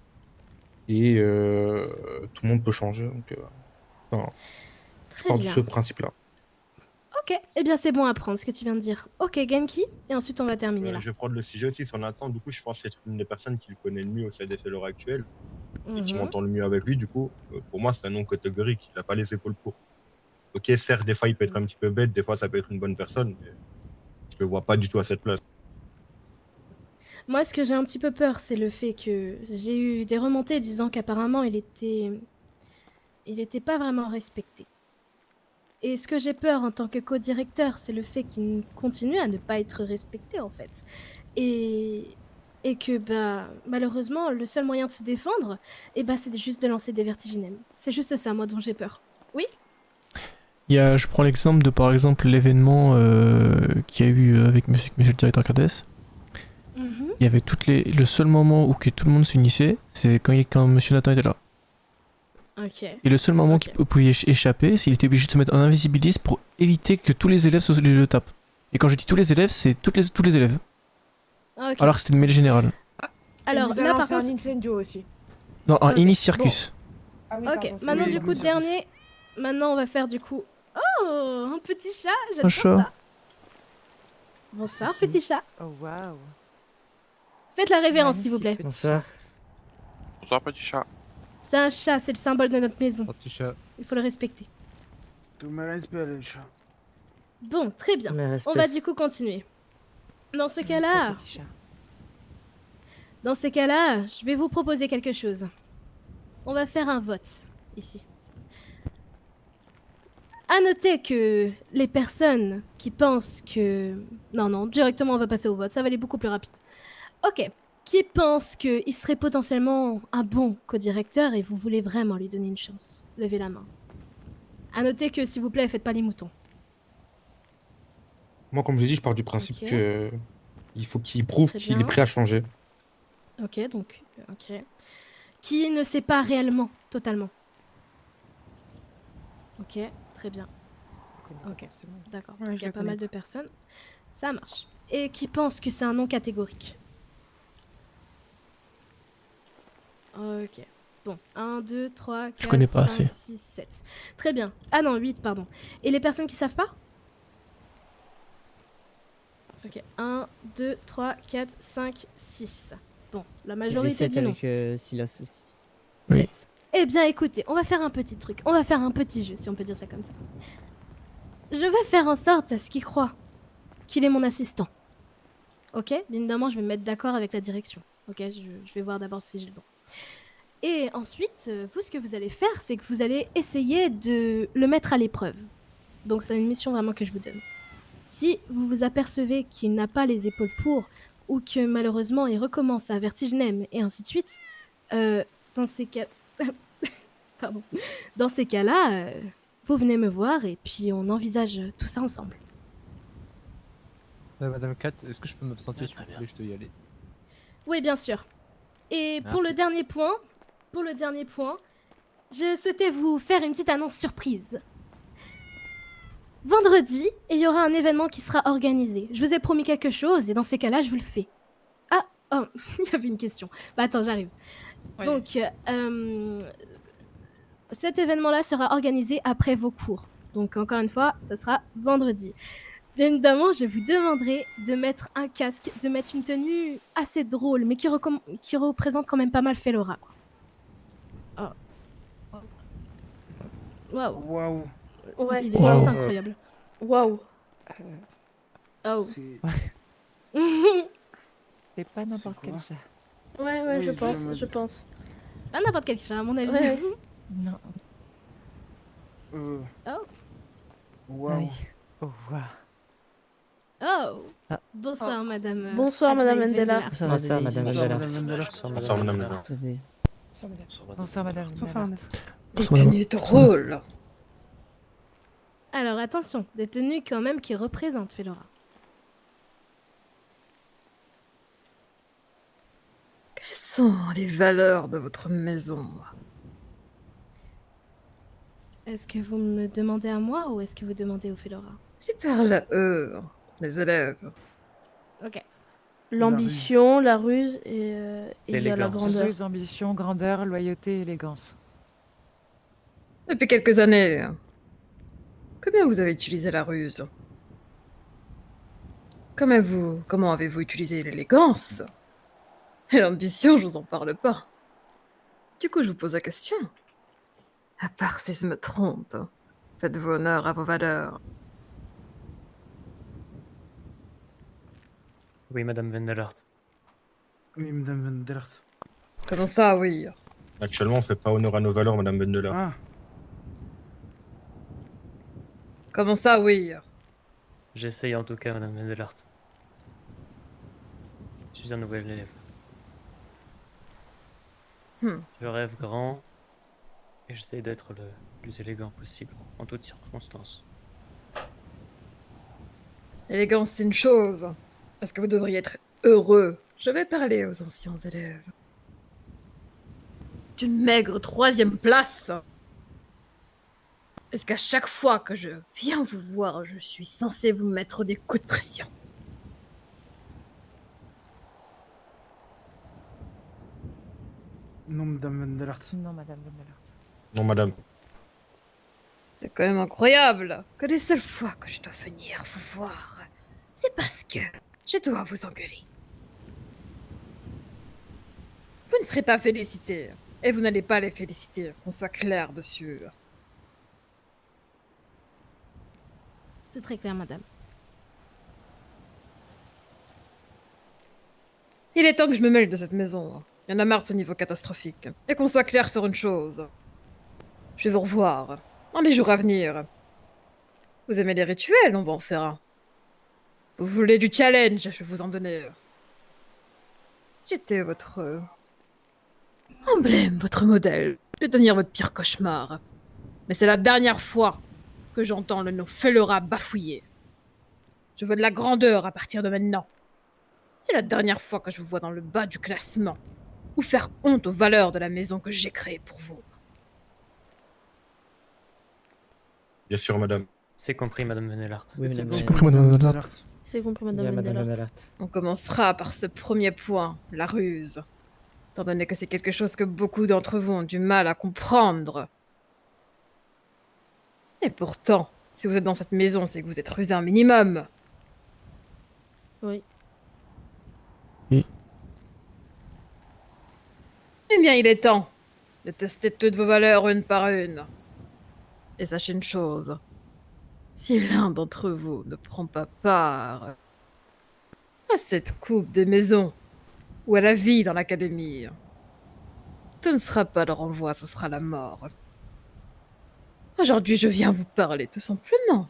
Et tout le monde peut changer. Donc, enfin, je Très pars de bien. ce principe-là. Ok, eh bien c'est bon à prendre ce que tu viens de dire. Ok, Genki, et ensuite on va terminer là. Je vais prendre le sujet aussi sur Nathan. Du coup, je pense être une des personnes qui le connaît le mieux au CDF à l'heure actuelle et qui Mhm. m'entend le mieux avec lui. Du coup, pour moi, c'est un nom catégorique. Il n'a pas les épaules pour. Ok, certes, des fois, il peut être un petit peu bête, des fois, ça peut être une bonne personne, mais je le vois pas du tout à cette place. Moi, ce que j'ai un petit peu peur, c'est le fait que j'ai eu des remontées disant qu'apparemment il était pas vraiment respecté. Et ce que j'ai peur en tant que co-directeur, c'est le fait qu'il continue à ne pas être respecté en fait. Et que bah malheureusement, le seul moyen de se défendre, c'est juste de lancer des vertiginelles. C'est juste ça, moi, dont j'ai peur. Oui? Je prends l'exemple de par exemple l'événement qu'il y a eu avec monsieur le directeur Cardès. Il y avait le seul moment où tout le monde s'unissait, c'est quand monsieur Nathan était là. Ok. Et le seul moment qu'il pouvait échapper, c'est qu'il était obligé de se mettre en invisibiliste pour éviter que tous les élèves le tapent. Et quand je dis tous les élèves, c'est tous les élèves. Ok. Alors que c'était une mêlée générale. Alors Il nous a là, par lancé un contre... incendio aussi. Non, un Ok, Inis Circus. Ah oui, Ok, pardon, maintenant oui, du coup, oui, dernier... Maintenant, on va faire du coup... Oh, un petit chat, j'adore Un chat. ça. Bonsoir, petit chat. Oh, waouh. Faites la révérence, s'il vous plaît. Bonsoir. Bonsoir, petit chat. C'est un chat, c'est le symbole de notre maison. Petit chat. Il faut le respecter. Tout me respect, le chat. Bon, très bien. Mais respect. On va du coup continuer. Dans ces cas-là... Dans ces cas-là, je vais vous proposer quelque chose. On va faire un vote, ici. À noter que les personnes qui pensent que... Non, directement on va passer au vote, ça va aller beaucoup plus rapide. Ok, qui pense qu'il serait potentiellement un bon co-directeur et vous voulez vraiment lui donner une chance? Levez la main. À noter que, s'il vous plaît, faites pas les moutons. Moi, comme je l'ai dit, je pars du principe Ok. que il faut qu'il prouve Très qu'il est bien. prêt à changer. Ok, donc, ok. Qui ne sait pas réellement, totalement. Ok, très bien. Ok, d'accord. Ouais, Donc, je il y a la pas connais mal de pas. personnes. Ça marche. Et qui pense que c'est un non catégorique? Ok. Bon, 1, 2, 3, 4, connais pas 5, assez. 6, 7. Très bien. Ah non, 8, pardon. Et les personnes qui savent pas? Ok, 1, 2, 3, 4, 5, 6. Bon, la Il y avait majorité 7 dit non. avec Silas aussi. 7. Eh bien, écoutez, on va faire un petit truc. On va faire un petit jeu, si on peut dire ça comme ça. Je vais faire en sorte à ce qu'il croit qu'il est mon assistant. Ok? Bien évidemment, je vais me mettre d'accord avec la direction. Ok? Je vais voir d'abord si j'ai le bon. Et ensuite, vous, ce que vous allez faire, c'est que vous allez essayer de le mettre à l'épreuve. Donc, c'est une mission vraiment que je vous donne. Si vous vous apercevez qu'il n'a pas les épaules pour, ou que malheureusement il recommence à vertigenem et ainsi de suite, dans ces cas... Pardon. Dans ces cas-là, vous venez me voir et puis on envisage tout ça ensemble. Madame Kat, est-ce que je peux m'absenter s'il vous plaît? Je dois y aller. Oui, bien sûr. Et pour Merci. le dernier point, je souhaitais vous faire une petite annonce surprise. Vendredi, il y aura un événement qui sera organisé. Je vous ai promis quelque chose et dans ces cas-là, je vous le fais. Ah, oh, il y avait une question. Bah attends, j'arrive. Ouais. Donc, cet événement-là sera organisé après vos cours. Donc, encore une fois, ça sera vendredi. Bien évidemment, je vous demanderai de mettre un casque, de mettre une tenue assez drôle, mais qui représente quand même pas mal Felora, quoi. Oh. Waouh. Waouh. Ouais, Il est Waouh. juste incroyable. Waouh. Oh. C'est pas n'importe quel chat. Ouais, ouais, Oui, je pense, je me je doute. pense. C'est pas n'importe quel chat, à mon avis. Ouais. Non. Oh. Waouh. Oh, waouh. Oh. Ah. Bonsoir, madame. Bonsoir, madame Adelaide Vendela. Bonsoir, Bonsoir, madame madame Vendela. Bonsoir, madame Vendela. Bonsoir, madame. Bonsoir, madame. Bonsoir, madame. Tenue drôle. Alors attention, des tenues quand même qui représentent Felora. Quelles sont les valeurs de votre maison? Est-ce que vous me demandez à moi ou est-ce que vous demandez au Felora? Je parle à eux, les élèves. Ok. L'ambition, la ruse et il y a la L'élégance. grandeur. Ruse, ambition, grandeur, loyauté, élégance. Depuis quelques années, combien vous avez utilisé la ruse? Comment avez-vous utilisé l'élégance? Et l'ambition, je vous en parle pas. Du coup, je vous pose la question. À part si je me trompe, faites-vous honneur à vos valeurs. Oui, madame Vendelart. Oui, madame Van der Art. Comment ça, oui? Actuellement, on fait pas honneur à nos valeurs, madame Vendela. Ah, Comment ça, oui? J'essaye en tout cas, madame Vendelart. Je suis un nouvel élève. Je rêve grand et j'essaye d'être le plus élégant possible en toutes circonstances. L'élégance, c'est une chose. Est-ce que vous devriez être heureux? Je vais parler aux anciens élèves. D'une maigre 3e place. Est-ce qu'à chaque fois que je viens vous voir, je suis censé vous mettre des coups de pression? non, madame Van der Art. Non, madame Vendela. Non, madame. C'est quand même incroyable que les seules fois que je dois venir vous voir, c'est parce que je dois vous engueuler. Vous ne serez pas félicités, et vous n'allez pas les féliciter, qu'on soit clair dessus. C'est très clair, madame. Il est temps que je me mêle de cette maison. Il y en a marre de ce niveau catastrophique. Et qu'on soit clair sur une chose. Je vais vous revoir dans les jours à venir. Vous aimez les rituels, on va en faire un. Vous voulez du challenge, je vais vous en donner. J'étais votre emblème, votre modèle. Je vais devenir votre pire cauchemar. Mais c'est la dernière fois que j'entends le nom Felora bafouiller. Je veux de la grandeur à partir de maintenant. C'est la dernière fois que je vous vois dans le bas du classement ou faire honte aux valeurs de la maison que j'ai créée pour vous. Bien sûr, madame. C'est compris, madame Venelart. Oui, madame. C'est compris, madame Vendelart. C'est compris, madame Madame Vendelart. Vendelart. On commencera par ce premier point, la ruse. Étant donné que c'est quelque chose que beaucoup d'entre vous ont du mal à comprendre. Et pourtant, si vous êtes dans cette maison, c'est que vous êtes rusé un minimum. Oui. Oui. Eh bien, il est temps de tester toutes vos valeurs une par une. Et sachez une chose. Si l'un d'entre vous ne prend pas part à cette coupe des maisons ou à la vie dans l'académie, ce ne sera pas le renvoi, ce sera la mort. Aujourd'hui, je viens vous parler tout simplement.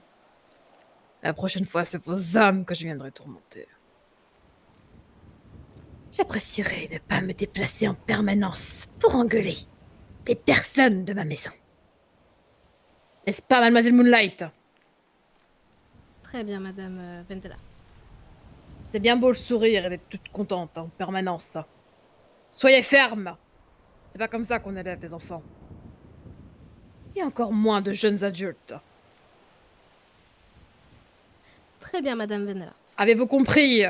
La prochaine fois, c'est vos âmes que je viendrai tourmenter. J'apprécierais ne pas me déplacer en permanence pour engueuler les personnes de ma maison. N'est-ce pas, mademoiselle Moonlight? Très bien, madame Vendelart. C'est bien beau le sourire et d'être toute contente en permanence. Soyez ferme. C'est pas comme ça qu'on élève des enfants. Et encore moins de jeunes adultes. Très bien, madame Vendelart. Avez-vous compris?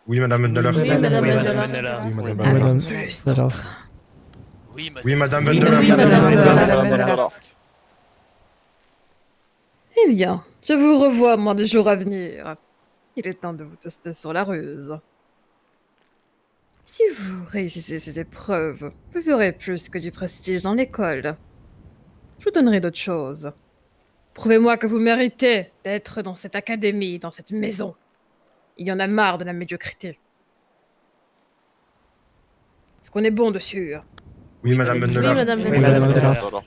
Oui, madame Vendelart. Oui, madame Vendelart. Oui, madame Madame Vendelart. Vendelart. Oui, madame Oui, Vendelart. madame Vendelart. Eh bien, je vous revois dans les jours à venir. Il est temps de vous tester sur la ruse. Si vous réussissez ces épreuves, vous aurez plus que du prestige dans l'école. Je vous donnerai d'autres choses. Prouvez-moi que vous méritez d'être dans cette académie, dans cette maison. Il y en a marre de la médiocrité. Est-ce qu'on est bon dessus? Oui, madame Vendelart. Oui, madame Oui, madame Vendelart.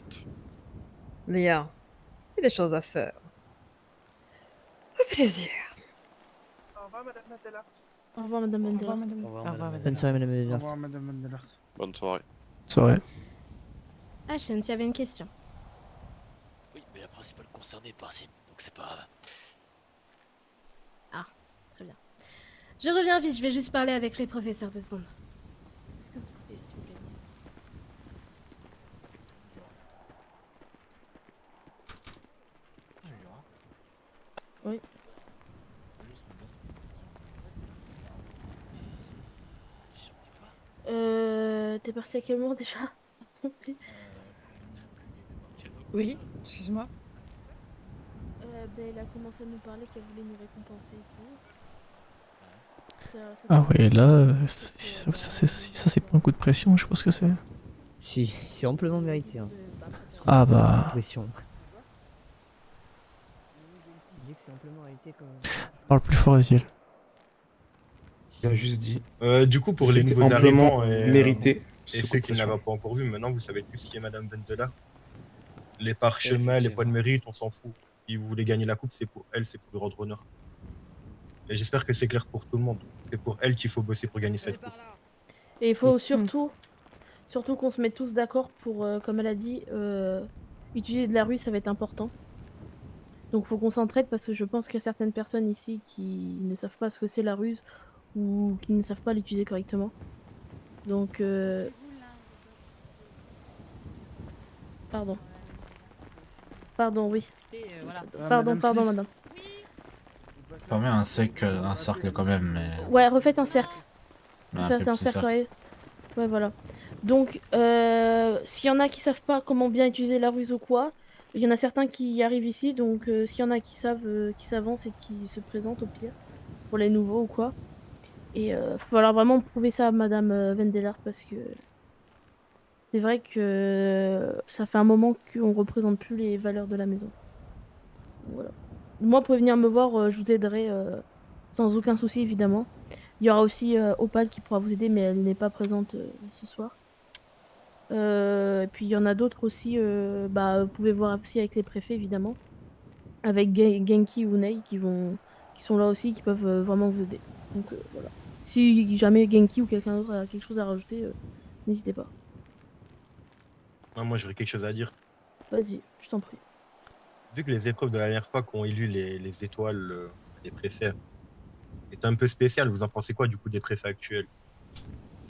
Bien. J'ai des choses à faire. Au plaisir. Au revoir, madame Vendelart. Au revoir, madame Vendelart. Bonne soirée, madame Au Vendelart. revoir, madame Vendelart. Bonne soirée. Soirée. Ashen, tu avais une question. Oui, mais la principale concernée est partie, donc c'est pas grave. Ah, très bien. Je reviens vite, je vais juste parler avec les professeurs 2 secondes. Est-ce que vous pouvez, s'il vous plaît? Oui. T'es parti à quel moment déjà? Oui, excuse-moi. Elle a commencé à nous parler qu'elle voulait nous récompenser et tout. Ah ouais, là, ça c'est pas un coup de pression, je pense que c'est. Si, c'est amplement mérité. Hein. Ah bah. Pression. Je disais que c'est amplement mérité quand même. Parle plus fort, Aziel. Il a juste dit. Du coup, pour les C'était nouveaux amplement arrivants mérité, et ce ceux coup qui de ne l'avaient pression. pas encore vu, maintenant vous savez tous qui est madame Vendelart. Les parchemins, les points de mérite, on s'en fout. Si vous voulez gagner la coupe, c'est pour elle, c'est pour lui rendre honneur. Et j'espère que c'est clair pour tout le monde. C'est pour elle qu'il faut bosser pour gagner cette coupe. Et il faut surtout qu'on se mette tous d'accord pour, comme elle a dit, utiliser de la rue, ça va être important. Donc faut qu'on s'entraide parce que je pense qu'il y a certaines personnes ici qui ne savent pas ce que c'est la ruse ou qui ne savent pas l'utiliser correctement. Donc pardon. Pardon, oui. Pardon, madame. Quand même un cercle quand même, mais... Ouais, refaites un cercle. Ouais, Refaites un petit cercle, ouais, voilà. Donc, s'il y en a qui savent pas comment bien utiliser la ruse ou quoi, il y en a certains qui y arrivent ici, donc s'il y en a qui savent, qui s'avancent et qui se présentent au pire, pour les nouveaux ou quoi. Et il va falloir vraiment prouver ça à madame Vendelart parce que c'est vrai que ça fait un moment qu'on représente plus les valeurs de la maison. Voilà. Moi, vous pouvez venir me voir, je vous aiderai sans aucun souci, évidemment. Il y aura aussi Opal qui pourra vous aider, mais elle n'est pas présente ce soir. Et puis il y en a d'autres aussi, vous pouvez voir aussi avec les préfets, évidemment. Avec Genki ou Ney qui sont là aussi, qui peuvent vraiment vous aider. Donc voilà. Si jamais Genki ou quelqu'un d'autre a quelque chose à rajouter, n'hésitez pas. Ah, moi, j'aurais quelque chose à dire. Vas-y, je t'en prie. Vu que les épreuves de la dernière fois qu'ont élu les étoiles des préfets étaient un peu spéciales, vous en pensez quoi du coup des préfets actuels?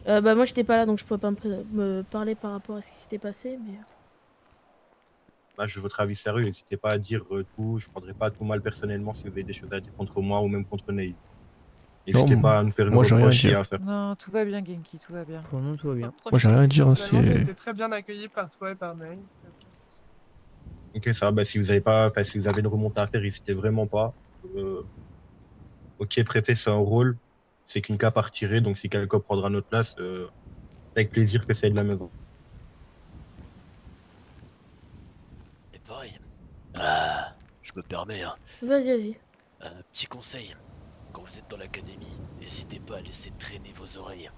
Bah moi j'étais pas là donc je pourrais pas me parler par rapport à ce qui s'était passé, mais... Bah, je veux votre avis sérieux, n'hésitez pas à dire tout, je prendrai pas tout mal personnellement si vous avez des choses à dire contre moi ou même contre Ney. N'hésitez pas à nous faire une moi, j'ai rien à reproche et dire. à faire. Non, tout va bien, Genki, tout va bien. Pour le moment, tout va bien. Moi, j'ai rien à dire. Personnellement, j'ai C'est. été très bien accueilli par toi et par Ney. Ok, ça va, bah, si vous avez pas, enfin, si vous avez une remontée à faire, n'hésitez vraiment pas. Ok, préfet, c'est un rôle, c'est qu'une cape à retirer, donc si quelqu'un prendra notre place, avec plaisir que ça aide la maison. Et pareil. Je me permets, hein. Vas-y. Un petit conseil. Quand vous êtes dans l'académie, n'hésitez pas à laisser traîner vos oreilles.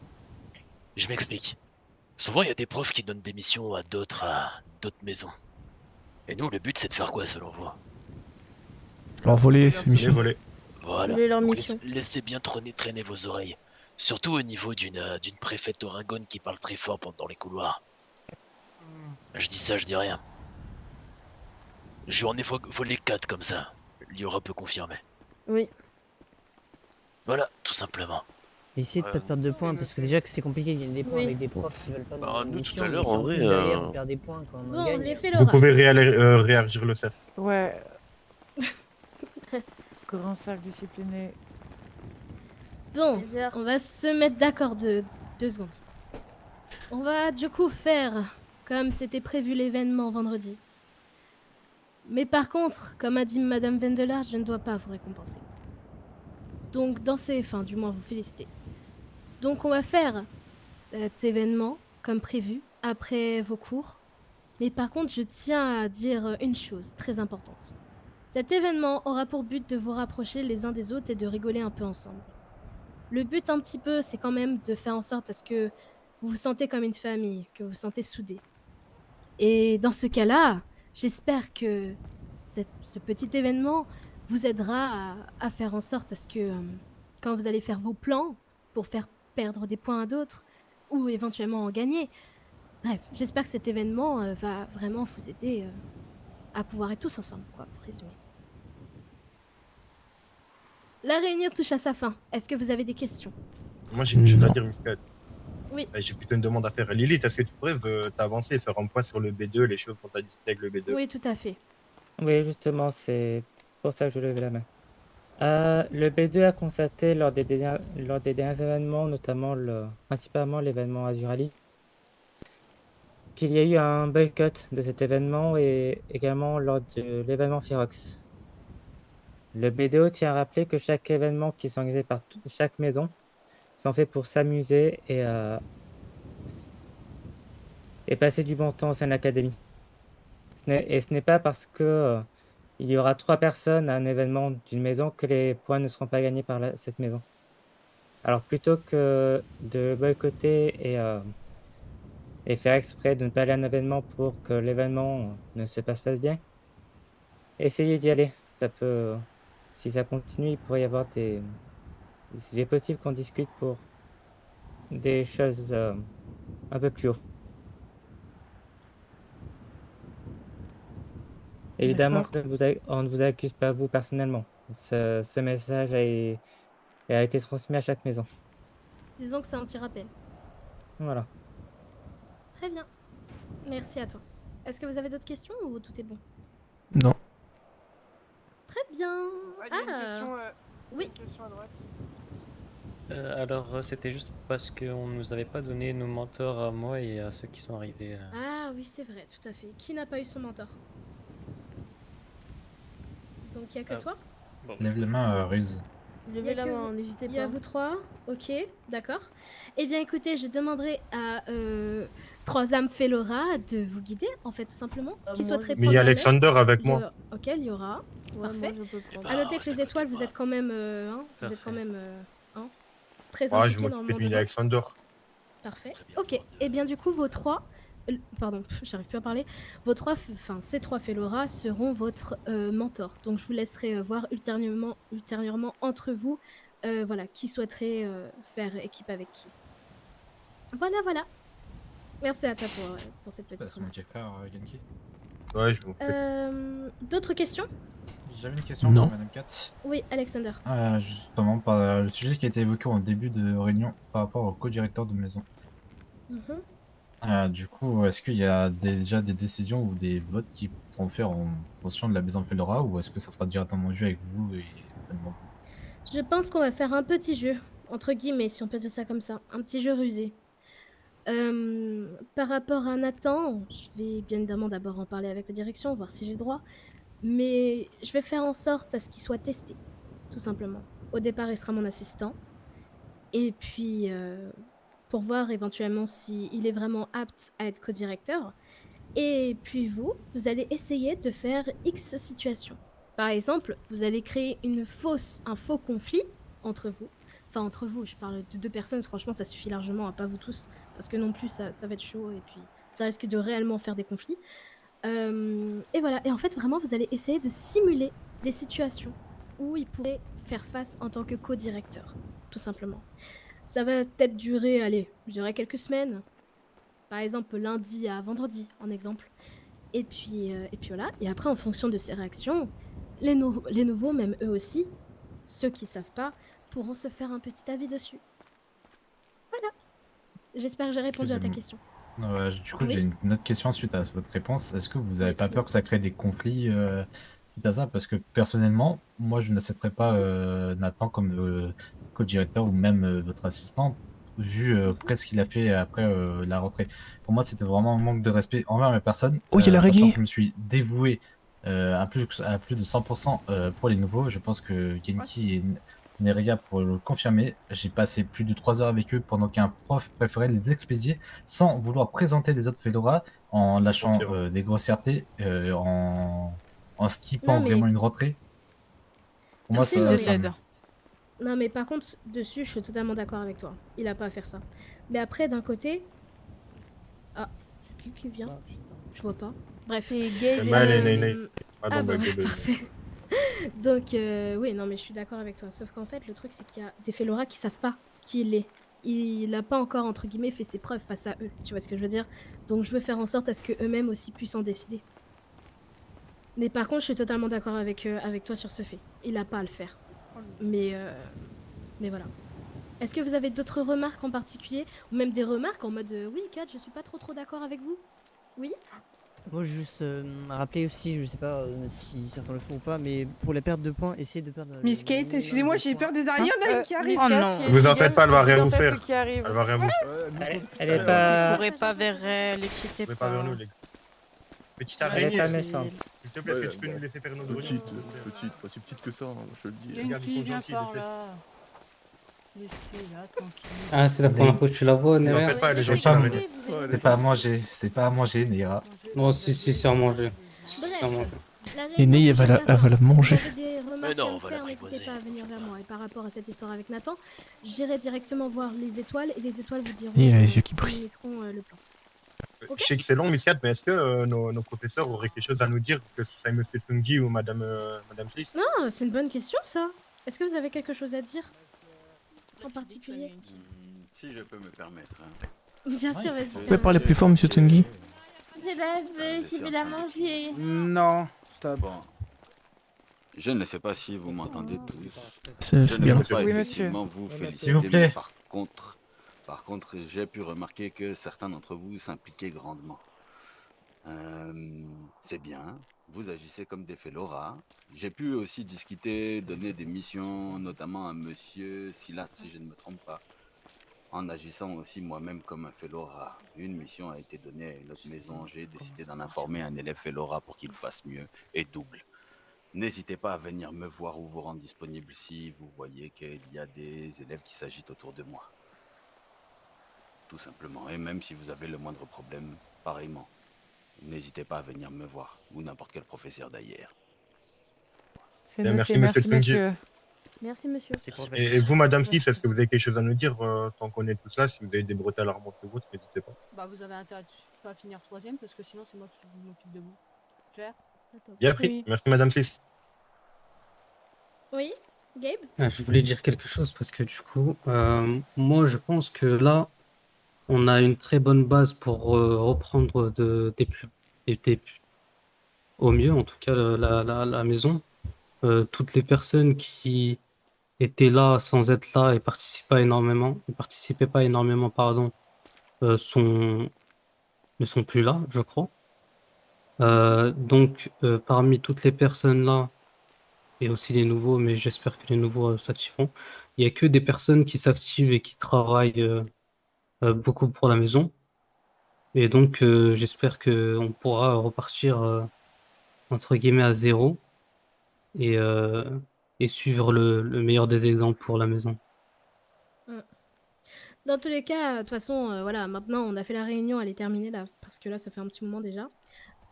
Je m'explique. Souvent, il y a des profs qui donnent des missions à d'autres maisons. Et nous, le but, c'est de faire quoi, selon vous? Leur voler, c'est mission. Voilà. Voler leur Donc, mission. laissez bien traîner vos oreilles. Surtout au niveau d'une préfète orangone qui parle très fort dans les couloirs. Je dis ça, je dis rien. J'en ai volé 4 comme ça. Liora peut confirmer. Oui. Voilà, tout simplement. Essayez de pas perdre de points parce que déjà que c'est compliqué de gagner des points Oui. avec des profs qui veulent pas Bah, donner nous, une tout mission, à l'heure, mais si en plus vrai, derrière on perd des points quand on Bon, gagne. les Vous Félora. pouvez réagir le cercle. Ouais. Grand cercle discipliné. Bon, on va se mettre d'accord de 2 secondes. On va du coup faire comme c'était prévu l'événement vendredi. Mais par contre, comme a dit Madame Vendelard, je ne dois pas vous récompenser. Donc du moins vous féliciter. Donc on va faire cet événement comme prévu après vos cours. Mais par contre, je tiens à dire une chose très importante. Cet événement aura pour but de vous rapprocher les uns des autres et de rigoler un peu ensemble. Le but un petit peu, c'est quand même de faire en sorte à ce que vous vous sentez comme une famille, que vous vous sentez soudés. Et dans ce cas-là, j'espère que ce petit événement vous aidera à faire en sorte à ce que quand vous allez faire vos plans pour faire perdre des points à d'autres ou éventuellement en gagner, bref, j'espère que cet événement va vraiment vous aider à pouvoir être tous ensemble, quoi, pour résumer. La réunion touche à sa fin. Est-ce que vous avez des questions? Moi, j'ai une chose à dire, Miskad. Oui. J'ai plutôt une demande à faire. Lilith, est-ce que tu pourrais t'avancer et faire un point sur le B2, les choses qu'on t'a discuté avec le B2? Oui, tout à fait. Oui, justement, c'est pour ça que je levais la main. Le B2 a constaté lors des derniers événements, notamment principalement l'événement Azurali, qu'il y a eu un boycott de cet événement et également lors de l'événement Firox. Le BDO tient à rappeler que chaque événement qui est organisé par chaque maison sont faits pour s'amuser et passer du bon temps au sein de l'académie. Et ce n'est pas parce que il y aura 3 personnes à un événement d'une maison que les points ne seront pas gagnés par cette maison. Alors plutôt que de boycotter et faire exprès de ne pas aller à un événement pour que l'événement ne se passe pas bien, essayez d'y aller. Si ça continue, il pourrait y avoir il est possible qu'on discute pour des choses un peu plus haut. Évidemment, on ne vous accuse pas vous personnellement. Ce message a été transmis à chaque maison. Disons que c'est un petit rappel. Voilà. Très bien. Merci à toi. Est-ce que vous avez d'autres questions ou tout est bon? Non. Très bien. Il y a une question, oui. une question à droite. Alors, c'était juste parce qu'on ne nous avait pas donné nos mentors à moi et à ceux qui sont arrivés. Ah oui, c'est vrai, tout à fait. Qui n'a pas eu son mentor? Donc il n'y a que toi? Lève la main, Riz. Levez la main, n'hésitez pas. Il y a vous 3? Ok, d'accord. Eh bien écoutez, je demanderai à 3 âmes Félora de vous guider, en fait, tout simplement. Qui souhaiterait Mais il y a Alexander avec moi. Ok, il y aura. Parfait. moi, je peux prendre. À noter que les étoiles, vous êtes quand même, vous êtes quand même très Ah, je impliqués dans le m'occupe monde. de dedans. Alexander. Parfait. Ok. Et bien du coup, vos 3, pardon, j'arrive plus à parler. Ces 3 Félora seront votre mentor. Donc je vous laisserai voir ultérieurement entre vous voilà, qui souhaiterait faire équipe avec qui. Voilà, voilà. Merci à toi pour cette petite C'est mon remarque. frère, Genki. Ouais, je vous D'autres questions? J'avais une question Non. pour Madame Kat. Oui, Alexander. Justement, par le sujet qui a été évoqué en début de réunion par rapport au co-directeur de maison. Mhm. Du coup, est-ce qu'il y a déjà des décisions ou des votes qui seront faits en fonction de la maison Fedora, ou est-ce que ça sera directement vu avec vous et seulement vous? Je pense qu'on va faire un petit jeu, entre guillemets, si on peut dire ça comme ça. Un petit jeu rusé. Par rapport à Nathan, je vais bien évidemment d'abord en parler avec la direction, voir si j'ai le droit. Mais je vais faire en sorte à ce qu'il soit testé, tout simplement. Au départ, il sera mon assistant. Et puis, pour voir éventuellement s'il est vraiment apte à être co-directeur. Et puis vous allez essayer de faire X situation. Par exemple, vous allez créer un faux conflit entre vous. Enfin, entre vous, je parle de 2 personnes, franchement, ça suffit largement, pas vous tous. Parce que non plus, ça va être chaud et puis ça risque de réellement faire des conflits. Et voilà, et en fait, vraiment, vous allez essayer de simuler des situations où il pourrait faire face en tant que co-directeur, tout simplement. Ça va peut-être durer, allez, je dirais quelques semaines. Par exemple, lundi à vendredi, en exemple. Et puis voilà. Et après, en fonction de ces réactions, les nouveaux, même eux aussi, ceux qui savent pas, pourront se faire un petit avis dessus. Voilà. J'espère que j'ai répondu à ta question. Du coup, Oui. j'ai une autre question suite à votre réponse. Est-ce que vous n'avez pas dites-moi. peur que ça crée des conflits suite à ça? Parce que personnellement, moi, je n'accepterais pas Nathan comme co-directeur ou même votre assistant, vu après ce qu'il a fait après la rentrée. Pour moi, c'était vraiment un manque de respect envers ma personne. Oh, il y a la sachant reggae. que je me suis dévoué à plus de 100% pour les nouveaux. Je pense que Genki et Neria pour le confirmer. J'ai passé plus de 3 heures avec eux pendant qu'un prof préférait les expédier sans vouloir présenter les autres Fedora, en lâchant des grossièretés, en skippant Non, mais- vraiment une rentrée. Pour moi, Tu sais, ça non, non, mais par contre, dessus, je suis totalement d'accord avec toi. Il a pas à faire ça. Mais après, d'un côté... Ah, c'est qui vient? Je vois pas. Bref. C'est Gay. Ah bah, Gay, parfait. Donc, oui, non, mais je suis d'accord avec toi. Sauf qu'en fait, le truc, c'est qu'il y a des Fedora qui savent pas qui il est. Il a pas encore, entre guillemets, fait ses preuves face à eux. Tu vois ce que je veux dire? Donc, je veux faire en sorte à ce que eux-mêmes aussi puissent en décider. Mais par contre, je suis totalement d'accord avec toi sur ce fait. Il a pas à le faire. Mais voilà. Est-ce que vous avez d'autres remarques en particulier? Ou même des remarques en mode oui, Kat, je suis pas trop d'accord avec vous? Oui? Moi, juste rappeler aussi, je sais pas si certains le font ou pas, mais pour la perte de points, essayez de perdre. Miss Kate, excusez-moi, j'ai peur des araignées, il y en a une qui arrive. Miss Kat, il y a Vous en une faites pas, elle va gueule rien vous faire. gigantesque qui arrive. Elle va rien vous Elle est Vous pas. courez pas vers elle, excitez pas vers nous, les gars. Petite Elle est araignée. pas méchante. S'il te plaît, est-ce que tu peux nous laisser faire nos Petite, pas si petite que ça, hein, je te le dis. Les gars, ils sont gentils, laissez. Laissez-la tranquille. Ah, c'est la première fois que tu la vois, Vous en Nerea? faites pas, elle est C'est gentille, pas, l'araignée. c'est pas à manger, c'est pas à manger, Neira. Non, si, c'est à manger. C'est à manger. Et Ney, elle va la manger. Si vous avez des remarques à me faire, n'hésitez pas à venir vers moi. Et par rapport à cette histoire avec Nathan, j'irai directement voir les étoiles et les étoiles vous diront. Et il a les yeux qui brillent. communiqueront, le plan. Je sais que c'est long, Miss Kat, mais est-ce que nos professeurs auraient quelque chose à nous dire, que ce soit Monsieur Fungi ou Madame Sliss? Non, c'est une bonne question ça. Est-ce que vous avez quelque chose à dire en particulier? Si je peux me permettre. Bien sûr, vas-y. Vous pouvez parler plus fort, monsieur Tungi? Je vais la manger. Non, stop. Bon. Je ne sais pas si vous m'entendez tous. C'est Je ne bien. peux pas Oui, effectivement monsieur. vous féliciter, S'il vous plaît. mais par contre, j'ai pu remarquer que certains d'entre vous s'impliquaient grandement. C'est bien, vous agissez comme des Fedora. J'ai pu aussi discuter, donner des missions, notamment à Monsieur Silas, si je ne me trompe pas. En agissant aussi moi-même comme un Fedora. Une mission a été donnée à une autre maison. J'ai décidé d'en informer un élève Fedora pour qu'il fasse mieux et double. N'hésitez pas à venir me voir ou vous rendre disponible si vous voyez qu'il y a des élèves qui s'agitent autour de moi. Tout simplement. Et même si vous avez le moindre problème, pareillement. N'hésitez pas à venir me voir, ou n'importe quel professeur d'ailleurs. C'est Bien, noté, merci, Monsieur Fungi. monsieur. Merci, monsieur. Et vous, Madame Sliss, est-ce que vous avez quelque chose à nous dire tant qu'on est tout ça? Si vous avez des bretelles à remonter ou autre, n'hésitez pas. Bah, vous avez intérêt à pas finir troisième parce que sinon c'est moi qui m'occupe de vous. Claire? Bien pris. Oui. Merci, Madame Sliss. Oui, Gabe? Je voulais dire quelque chose parce que du coup, moi je pense que là, on a une très bonne base pour reprendre au mieux, en tout cas, la maison. Toutes les personnes qui étaient là sans être là et participaient pas énormément, pardon, ne sont plus là, je crois. Donc, parmi toutes les personnes là, et aussi les nouveaux, mais j'espère que les nouveaux s'activeront, il n'y a que des personnes qui s'activent et qui travaillent beaucoup pour la maison. Et donc, j'espère qu'on pourra repartir, entre guillemets, à zéro et, et suivre le meilleur des exemples pour la maison. Dans tous les cas, de toute façon, voilà, maintenant on a fait la réunion, elle est terminée là, parce que là ça fait un petit moment déjà.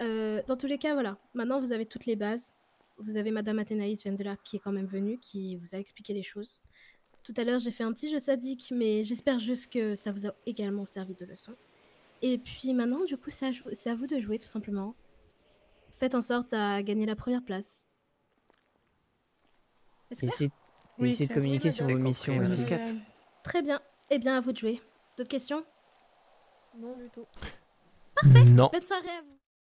Dans tous les cas, voilà, maintenant vous avez toutes les bases. Vous avez Madame Athénaïs Vendelard qui est quand même venue, qui vous a expliqué les choses. Tout à l'heure, j'ai fait un petit jeu sadique, mais j'espère juste que ça vous a également servi de leçon. Et puis maintenant, du coup, c'est à vous de jouer tout simplement. Faites en sorte à gagner la première place. Est-ce clair? Essayez de communiquer sur vos missions aussi. Très bien. Eh bien, à vous de jouer. D'autres questions? Non, du tout. Non. Bonne soirée à vous.